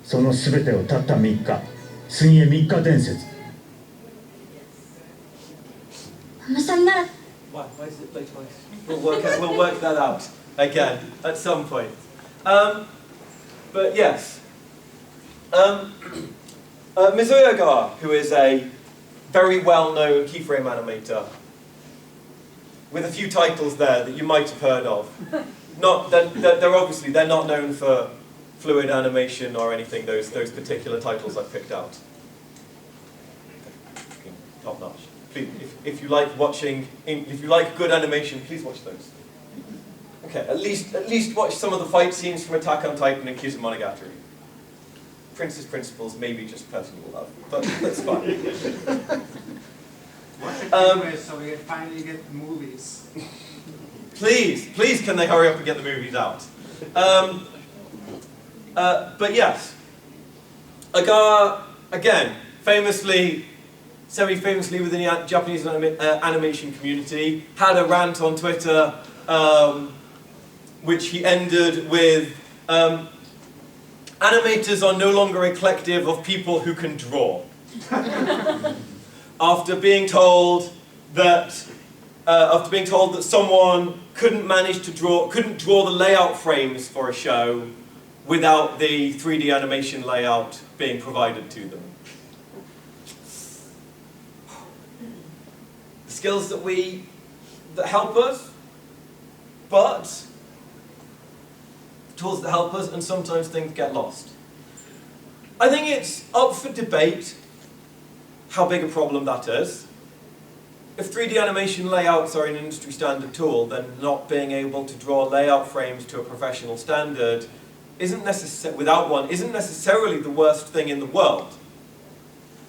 その全てをたった3日、杉江3日伝説。ムサリなら。Why is it late twice? We'll work that out again at some point. But yes. Mizuya Ogawa, who is a very well-known keyframe animator, with a few titles there that you might have heard of. They're not known for fluid animation or anything. Those particular titles I've picked out. Top notch. Please, if you like good animation, please watch those. Okay, at least watch some of the fight scenes from Attack on Titan and Kizumonogatari. Princess Principles, maybe just personal love, but that's fine. Watch it anyway, so we finally get the movies. Please, can they hurry up and get the movies out? But yes, Ogawa, again, semi-famously within the Japanese animation community, had a rant on Twitter, which he ended with, animators are no longer a collective of people who can draw. After being told that someone couldn't draw the layout frames for a show without the 3D animation layout being provided to them. The skills that help us, but tools that help us, and sometimes things get lost. I think it's up for debate how big a problem that is. If 3D animation layouts are an industry standard tool, then not being able to draw layout frames to a professional standard isn't necessarily the worst thing in the world.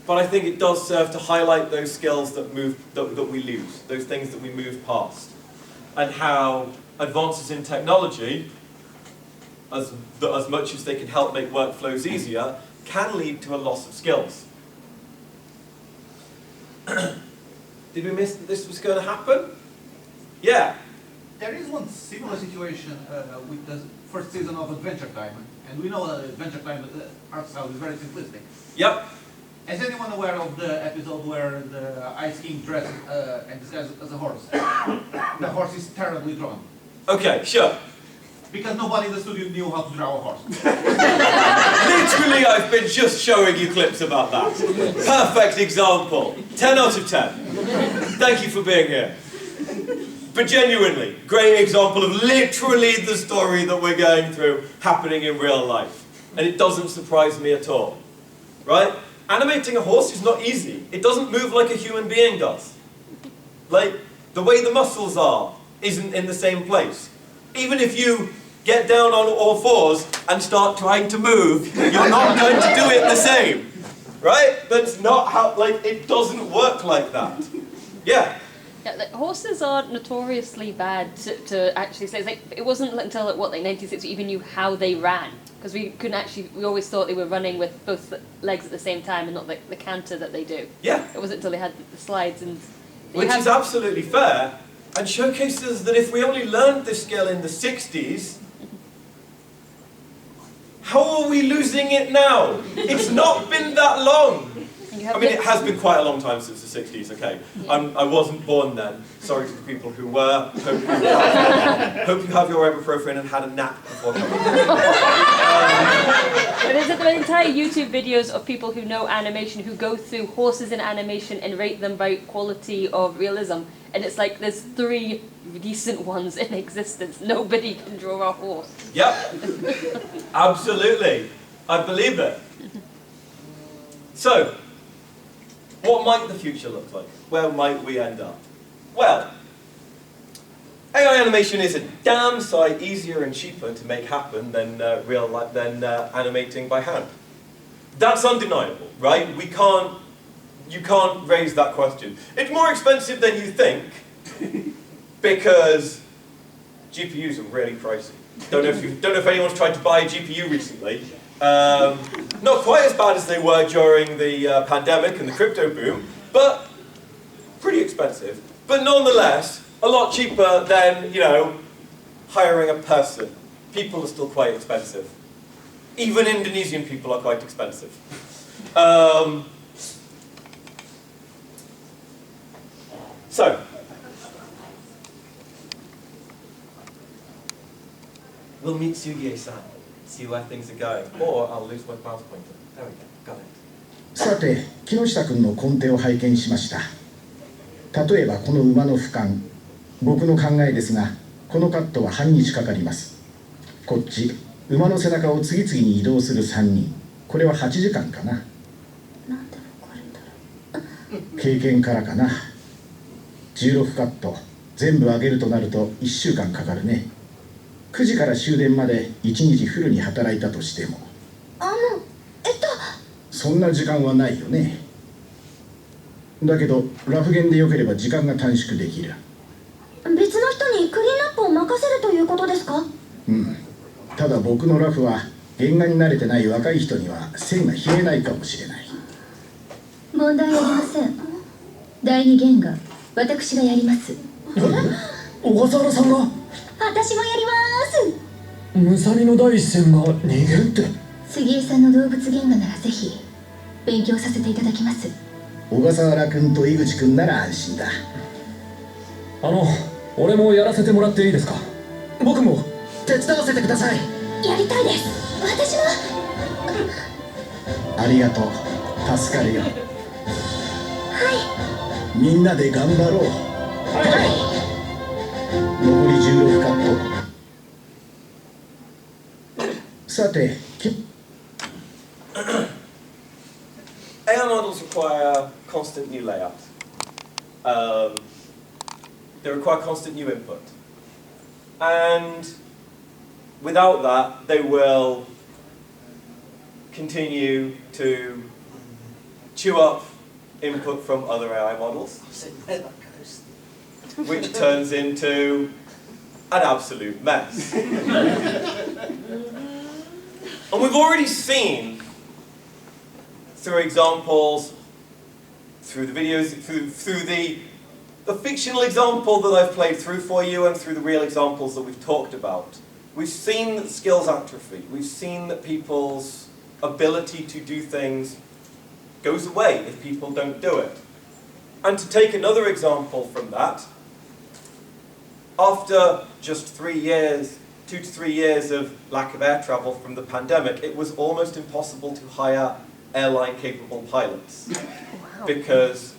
But I think it does serve to highlight those skills that we lose, those things that we move past, and how advances in technology, as much as they can help make workflows easier, can lead to a loss of skills. Did we miss that this was going to happen? Yeah. There is one similar situation with the first season of Adventure Time, and we know that Adventure Time art style is very simplistic. Yep. Is anyone aware of the episode where the Ice King dressed and disguised as a horse? The horse is terribly drawn. Okay, sure. Because nobody in the studio knew how to draw a horse. Literally, I've been just showing you clips about that. Perfect example. 10 out of 10. Thank you for being here. But genuinely, great example of literally the story that we're going through happening in real life. And it doesn't surprise me at all. Right? Animating a horse is not easy. It doesn't move like a human being does. Like, the way the muscles are isn't in the same place. Even if you get down on all fours and start trying to move, you're not going to do it the same. Right? That's not how, like, it doesn't work like that. Yeah. Yeah, like, horses are notoriously bad to actually say. It's like, it wasn't until like 1960 we even knew how they ran, because we couldn't actually. We always thought they were running with both legs at the same time and not like the canter that they do. Yeah. It wasn't until they had the slides and. Which is absolutely fair, and showcases that if we only learned this skill in the 60s, how are we losing it now? It's not been that long. I mean, it has been quite a long time since the 60s, okay. I wasn't born then. Sorry to the people who were. Hope you have your ibuprofen and had a nap before coming. But there's the entire YouTube videos of people who know animation, who go through horses in animation and rate them by quality of realism. And it's like there's 3 decent ones in existence. Nobody can draw a horse. Yep. Absolutely. I believe it. So, what might the future look like? Where might we end up? Well, AI animation is a damn sight easier and cheaper to make happen than animating by hand. That's undeniable, right? You can't raise that question. It's more expensive than you think because GPUs are really pricey. Don't know if anyone's tried to buy a GPU recently. Not quite as bad as they were during the pandemic and the crypto boom, but pretty expensive. But nonetheless, a lot cheaper than, you know, hiring a person. People are still quite expensive. Even Indonesian people are quite expensive. So, we'll meet Sugie-san, see where things are going, or I'll lose my mouse pointer. There we go, got it. さて、木下君のコンテを拝見しました。例えばこの馬の俯瞰、僕の考えですが、このカットは半日かかります。こっち、馬の背中を次々に移動する3人、これは8時間かな。なんでわかるんだろう。経験からかな。16カット、全部上げるとなると1週間かかるね。9時から終電まで1日フルに働いたとしても。そんな時間はないよね。だけどラフゲンでよければ時間が短縮できる。別の人にクリーンアップを任せるということですか？うん。ただ僕のラフは原画に慣れてない若い人には線が引えないかもしれない。問題ありません。第二原画、私がやります。小笠原さんが？私もやります。ムサリの第一線が逃げるって。杉江さんの動物原画ならぜひ勉強させていただきます。小笠原君と井口君なら安心だ。俺もやらせてもらっていいですか？僕も手伝わせてください。やりたいです。私は。ありがとう。助かるよ。はい。みんなで頑張ろう。はい。残り16カット。さて、AI models require constant new layout. They require constant new input. And without that, they will continue to chew up input from other AI models, which turns into an absolute mess. And we've already seen, through examples, through the videos, through the fictional example that I've played through for you and through the real examples that we've talked about, we've seen that skills atrophy. We've seen that people's ability to do things goes away if people don't do it. And to take another example from that, after just 3 years, 2 to 3 years of lack of air travel from the pandemic, it was almost impossible to hire airline-capable pilots because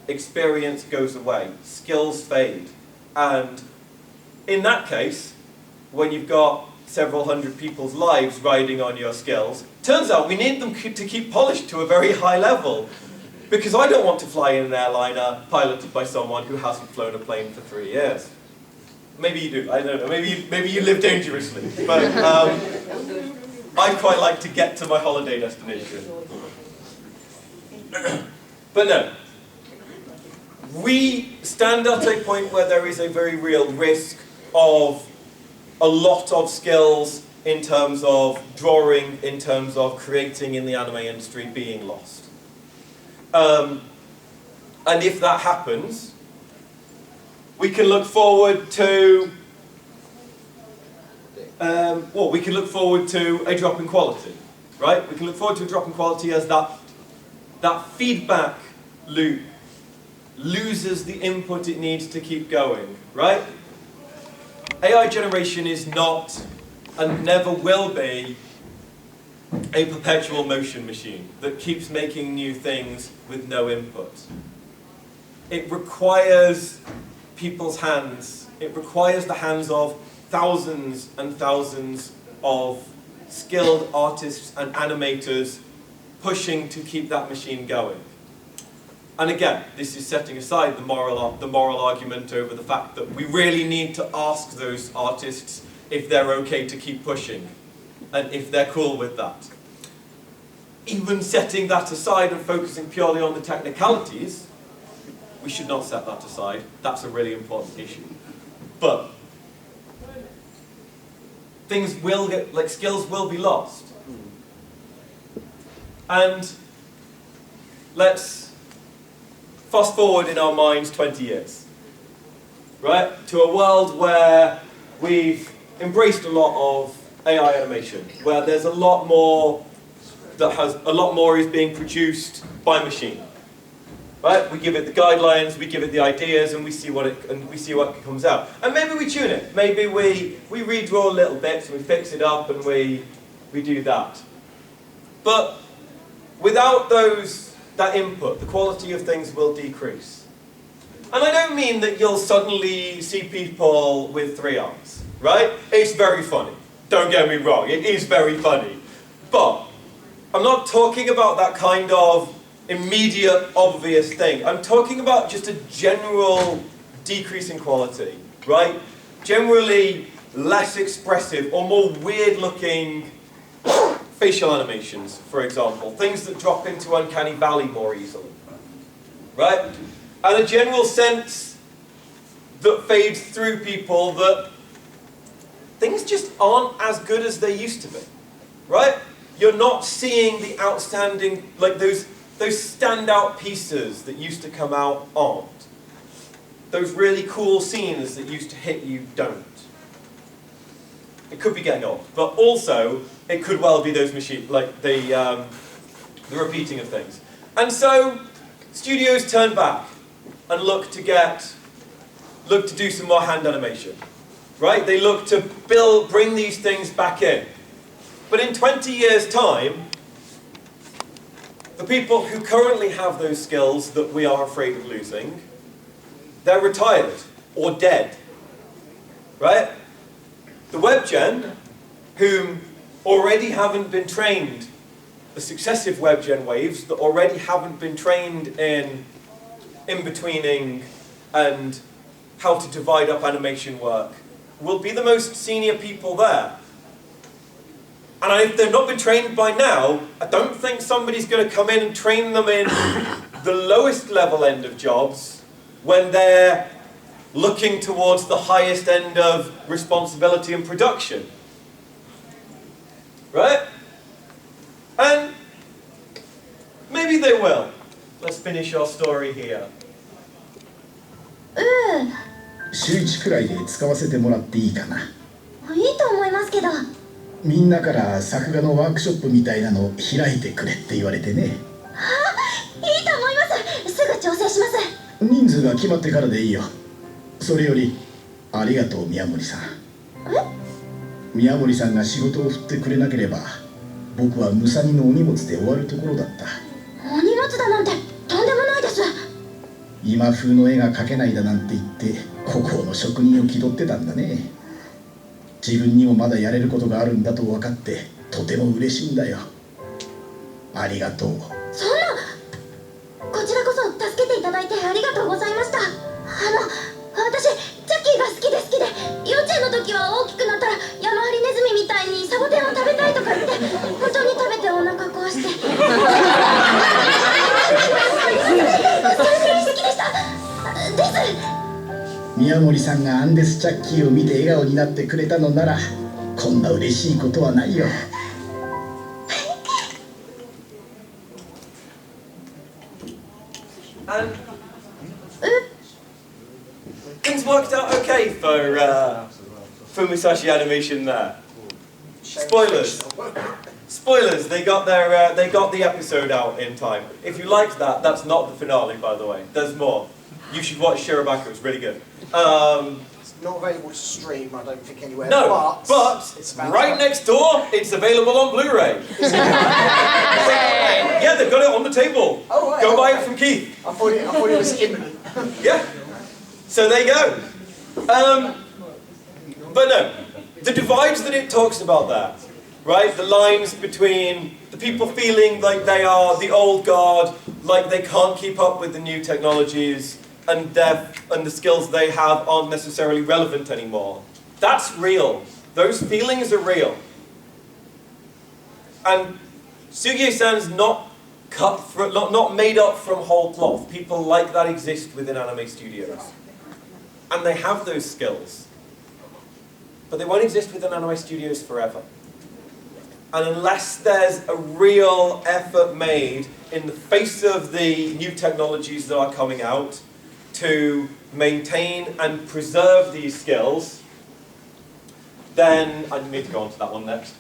experience goes away, skills fade, and in that case, when you've got several hundred people's lives riding on your skills, turns out we need them to keep polished to a very high level, because I don't want to fly in an airliner piloted by someone who hasn't flown a plane for 3 years. Maybe you do, I don't know, maybe you live dangerously, but I'd quite like to get to my holiday destination. But no, we stand at a point where there is a very real risk of a lot of skills in terms of drawing, in terms of creating in the anime industry being lost. And if that happens, we can look forward to we can look forward to a drop in quality, right? We can look forward to a drop in quality as that feedback loop loses the input it needs to keep going, right? AI generation is not, and never will be, a perpetual motion machine that keeps making new things with no input. It requires people's hands. It requires the hands of thousands and thousands of skilled artists and animators pushing to keep that machine going. And again, this is setting aside the moral argument over the fact that we really need to ask those artists if they're okay to keep pushing, and if they're cool with that. Even setting that aside and focusing purely on the technicalities, we should not set that aside. That's a really important issue. But things will get, like skills will be lost. And let's fast forward in our minds 20 years, right? To a world where we've embraced a lot of AI animation, where there's a lot more is being produced by machine. Right? We give it the guidelines, we give it the ideas, and we see what comes out. And maybe we tune it. Maybe we redraw little bits and we fix it up and we do that. But without that input, the quality of things will decrease. And I don't mean that you'll suddenly see people with 3 arms, right? It's very funny. Don't get me wrong, it is very funny. But I'm not talking about that kind of immediate, obvious thing. I'm talking about just a general decrease in quality, right? Generally less expressive or more weird-looking facial animations, for example. Things that drop into Uncanny Valley more easily, right? And a general sense that fades through people that things just aren't as good as they used to be, right? You're not seeing the outstanding, like those standout pieces that used to come out aren't. Those really cool scenes that used to hit you don't. It could be getting old, but also it could well be those machines, like the repeating of things. And so studios turn back and look to do some more hand animation, right? They look to bring these things back in. But in 20 years' time, the people who currently have those skills that we are afraid of losing, they're retired or dead, right? The web gen, whom already haven't been trained, the successive web gen waves that already haven't been trained in in-betweening and how to divide up animation work, will be the most senior people there. And if they've not been trained by now, I don't think somebody's going to come in and train them in the lowest level end of jobs when they're looking towards the highest end of responsibility and production. Right? And maybe they will. Let's finish our story here. 週1くらいで使わせてもらっていいかな。いいと思いますけど。みんなから作画のワークショップみたいなのを開いてくれって言われてね。いいと思います。すぐ調整します。人数が決まってからでいいよ。それよりありがとう宮森さん。宮森さんが仕事を振ってくれなければ僕はムサニのお荷物で終わるところだった。お荷物だなんてとんでもないです。今風の絵が描けないだなんて言って孤高の職人を気取ってたんだね。自分にもまだやれることがあるんだと分かってとても嬉しいんだよ。ありがとう。そんな、こちらこそ助けていただいてありがとうございました。私チャッキーが好きで幼稚園の時は大きくなったらヤマハリネズミみたいにサボテンを食べたいとか言って本当に食べてお腹壊してそれくらい好きでしたです。宮森さんがアンデスチャッキーを見て笑顔になってくれたのならこんな嬉しいことはないよ。Things worked out okay for Musashi Animation there. Spoilers. Spoilers. They got the episode out in time. If you liked that, that's not the finale, by the way. There's more. You should watch Shirobako. It's really good. It's not available to stream, I don't think, anywhere. No, but it's right next door, it's available on Blu-ray. Yeah, they've got it on the table. Oh, right, go buy okay. it from Keith. I thought it was imminent. Yeah. So there you go. But no, the divides that it talks about there, right? The lines between the people feeling like they are the old guard, like they can't keep up with the new technologies, and the skills they have aren't necessarily relevant anymore. That's real. Those feelings are real. And Sugie-san's not made up from whole cloth. People like that exist within anime studios. And they have those skills. But they won't exist within anime studios forever. And unless there's a real effort made in the face of the new technologies that are coming out to maintain and preserve these skills, then I need to go on to that one next.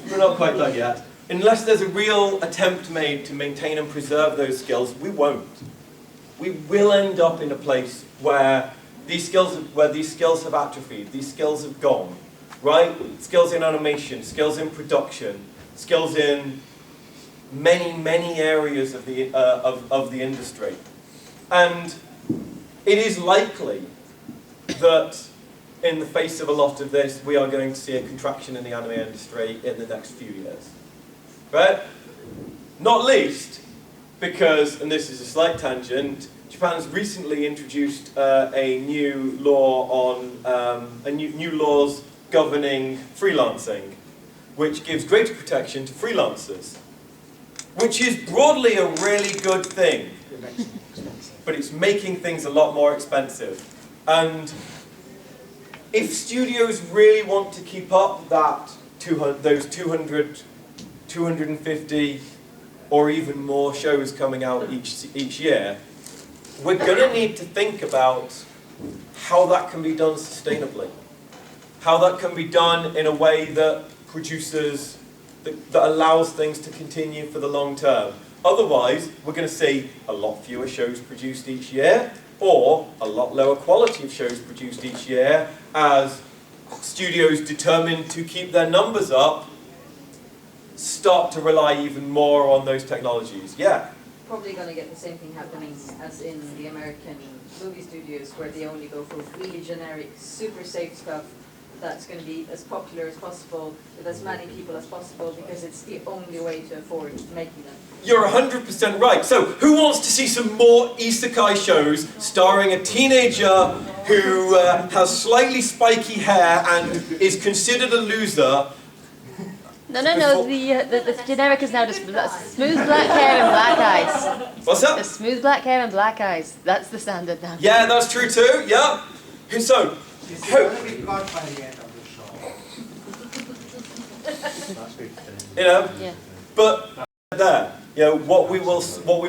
We're not quite done yet. Unless there's a real attempt made to maintain and preserve those skills, we won't. We will end up in a place where these skills have atrophied, these skills have gone, right? Skills in animation, skills in production, skills in many, many areas of the industry. And it is likely that in the face of a lot of this, we are going to see a contraction in the anime industry in the next few years. Right? Not least because, and this is a slight tangent, Japan's recently introduced a new law on new laws governing freelancing, which gives greater protection to freelancers, which is broadly a really good thing, but it's making things a lot more expensive. And if studios really want to keep up those 250 or even more shows coming out each year, we're going to need to think about how that can be done sustainably. How that can be done in a way that produces, that allows things to continue for the long term. Otherwise, we're going to see a lot fewer shows produced each year, or a lot lower quality of shows produced each year, as studios determined to keep their numbers up start to rely even more on those technologies. Yeah? Probably going to get the same thing happening as in the American movie studios, where they only go for really generic, super safe stuff that's going to be as popular as possible with as many people as possible, because it's the only way to afford making them. You're 100% right. So, who wants to see some more isekai shows starring a teenager who has slightly spiky hair and is considered a loser? No. The generic is now just smooth black hair and black eyes. What's that? The smooth black hair and black eyes. That's the standard now. Yeah, that's true too. Yeah. So, She's going to be caught by the end of the show. you know, Yeah. but there, you know, what we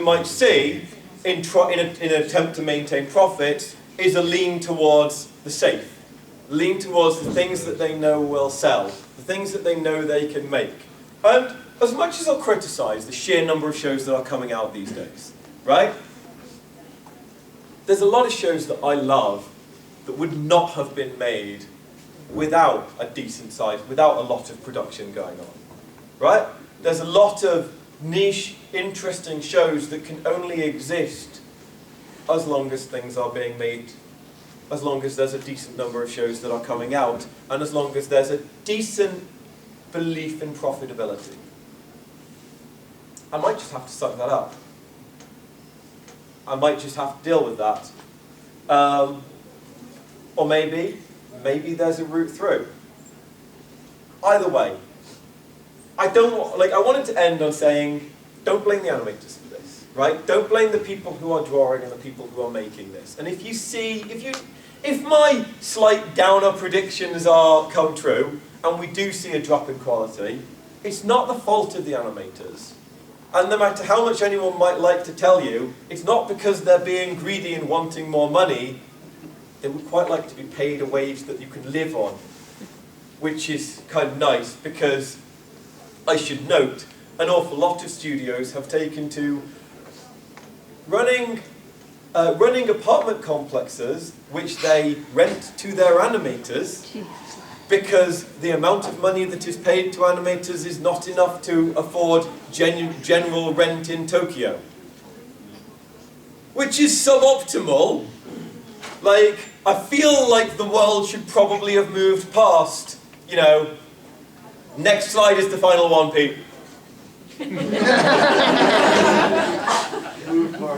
might see in an attempt to maintain profits is a lean towards the safe, lean towards the things that they know will sell, the things that they know they can make. And as much as I'll criticize the sheer number of shows that are coming out these days, right? There's a lot of shows that I love that would not have been made without a decent size, without a lot of production going on, right? There's a lot of niche, interesting shows that can only exist as long as things are being made, as long as there's a decent number of shows that are coming out, and as long as there's a decent belief in profitability. I might just have to suck that up. I might just have to deal with that. Or maybe there's a route through. Either way, I wanted to end on saying, don't blame the animators for this, right? Don't blame the people who are drawing and the people who are making this. And if my slight downer predictions are come true, and we do see a drop in quality, it's not the fault of the animators. And no matter how much anyone might like to tell you, it's not because they're being greedy and wanting more money. They would quite like to be paid a wage that you can live on, which is kind of nice, because I should note, an awful lot of studios have taken to running apartment complexes which they rent to their animators, because the amount of money that is paid to animators is not enough to afford general rent in Tokyo. Which is suboptimal. Like, I feel like the world should probably have moved past, you know, next slide is the final one, Pete.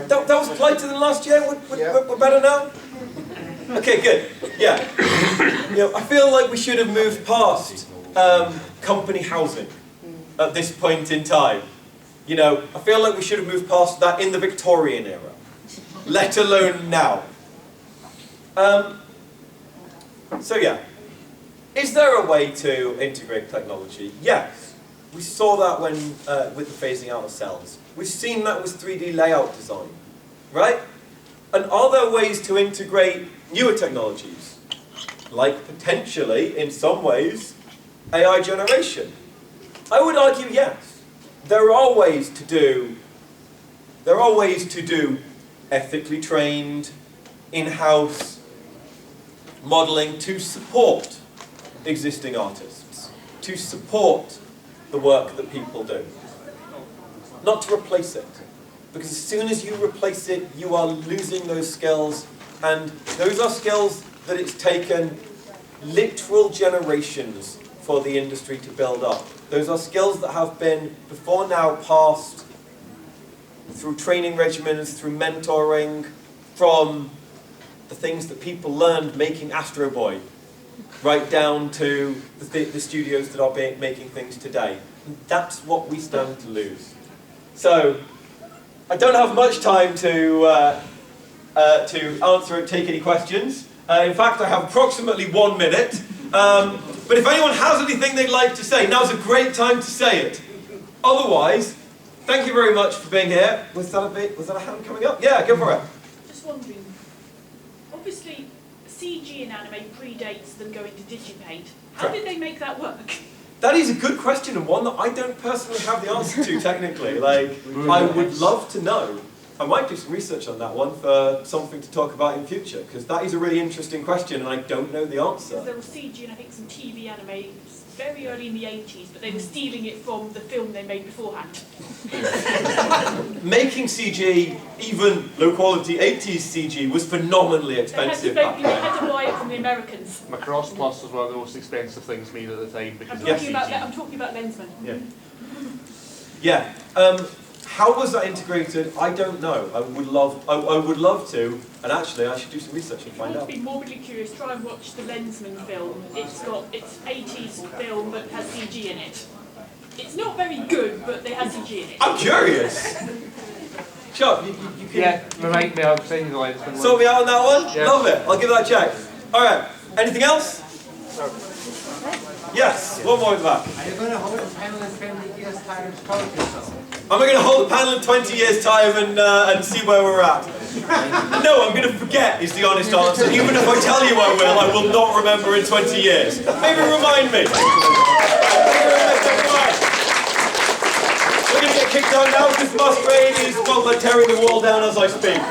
that was politer than last year? We're better now? Okay, good. Yeah. You know, I feel like we should have moved past company housing at this point in time. You know, I feel like we should have moved past that in the Victorian era, let alone now. So yeah, is there a way to integrate technology? Yes. We saw that when with the phasing out of cells. We've seen that with 3D layout design, right? And are there ways to integrate newer technologies, like potentially, in some ways, AI generation? I would argue yes. There are ways to do ethically trained, in-house modeling to support existing artists, to support the work that people do. Not to replace it. Because as soon as you replace it, you are losing those skills, and those are skills that it's taken literal generations for the industry to build up. Those are skills that have been, before now, passed through training regimens, through mentoring, from the things that people learned making Astro Boy, right down to the studios that are making things today. And that's what we stand to lose. So, I don't have much time to answer and take any questions. In fact, I have approximately 1 minute. But if anyone has anything they'd like to say, now's a great time to say it. Otherwise, thank you very much for being here. Was that a hand coming up? Yeah, go for it. Just wondering, obviously CG in anime predates them going to Digipaint. How did they make that work? That is a good question, and one that I don't personally have the answer to technically. Like, I would love to know. I might do some research on that one for something to talk about in future, because that is a really interesting question and I don't know the answer. There was CG and I think some TV anime very early in the 80s, but they were stealing it from the film they made beforehand. Making CG, even low quality 80s CG, was phenomenally expensive back They then. had to buy it from the Americans. Macross Plus was one of the most expensive things made at the time because I'm talking about Lensman. Yeah. How was that integrated? I don't know. I would love to, and actually I should do some research and find out. If you want to be morbidly curious, try and watch the Lensman film. It's 80s film but has CG in it. It's not very good, but they have CG in it. I'm curious. Sure, you can... Yeah, remind me, I'll send you the Lensman. Sort me out on that one? Yeah. Love it. I'll give that a check. Alright, anything else? Yes, one more in the back. Are you going to hold a panel in 20 years' time to talk to yourself? Am I going to hold a panel in 20 years' time and see where we're at? No, I'm going to forget, is the honest answer. Even if I tell you I will not remember in 20 years. Maybe remind me. We're going to get kicked out now because Masquerade is tearing the wall down as I speak.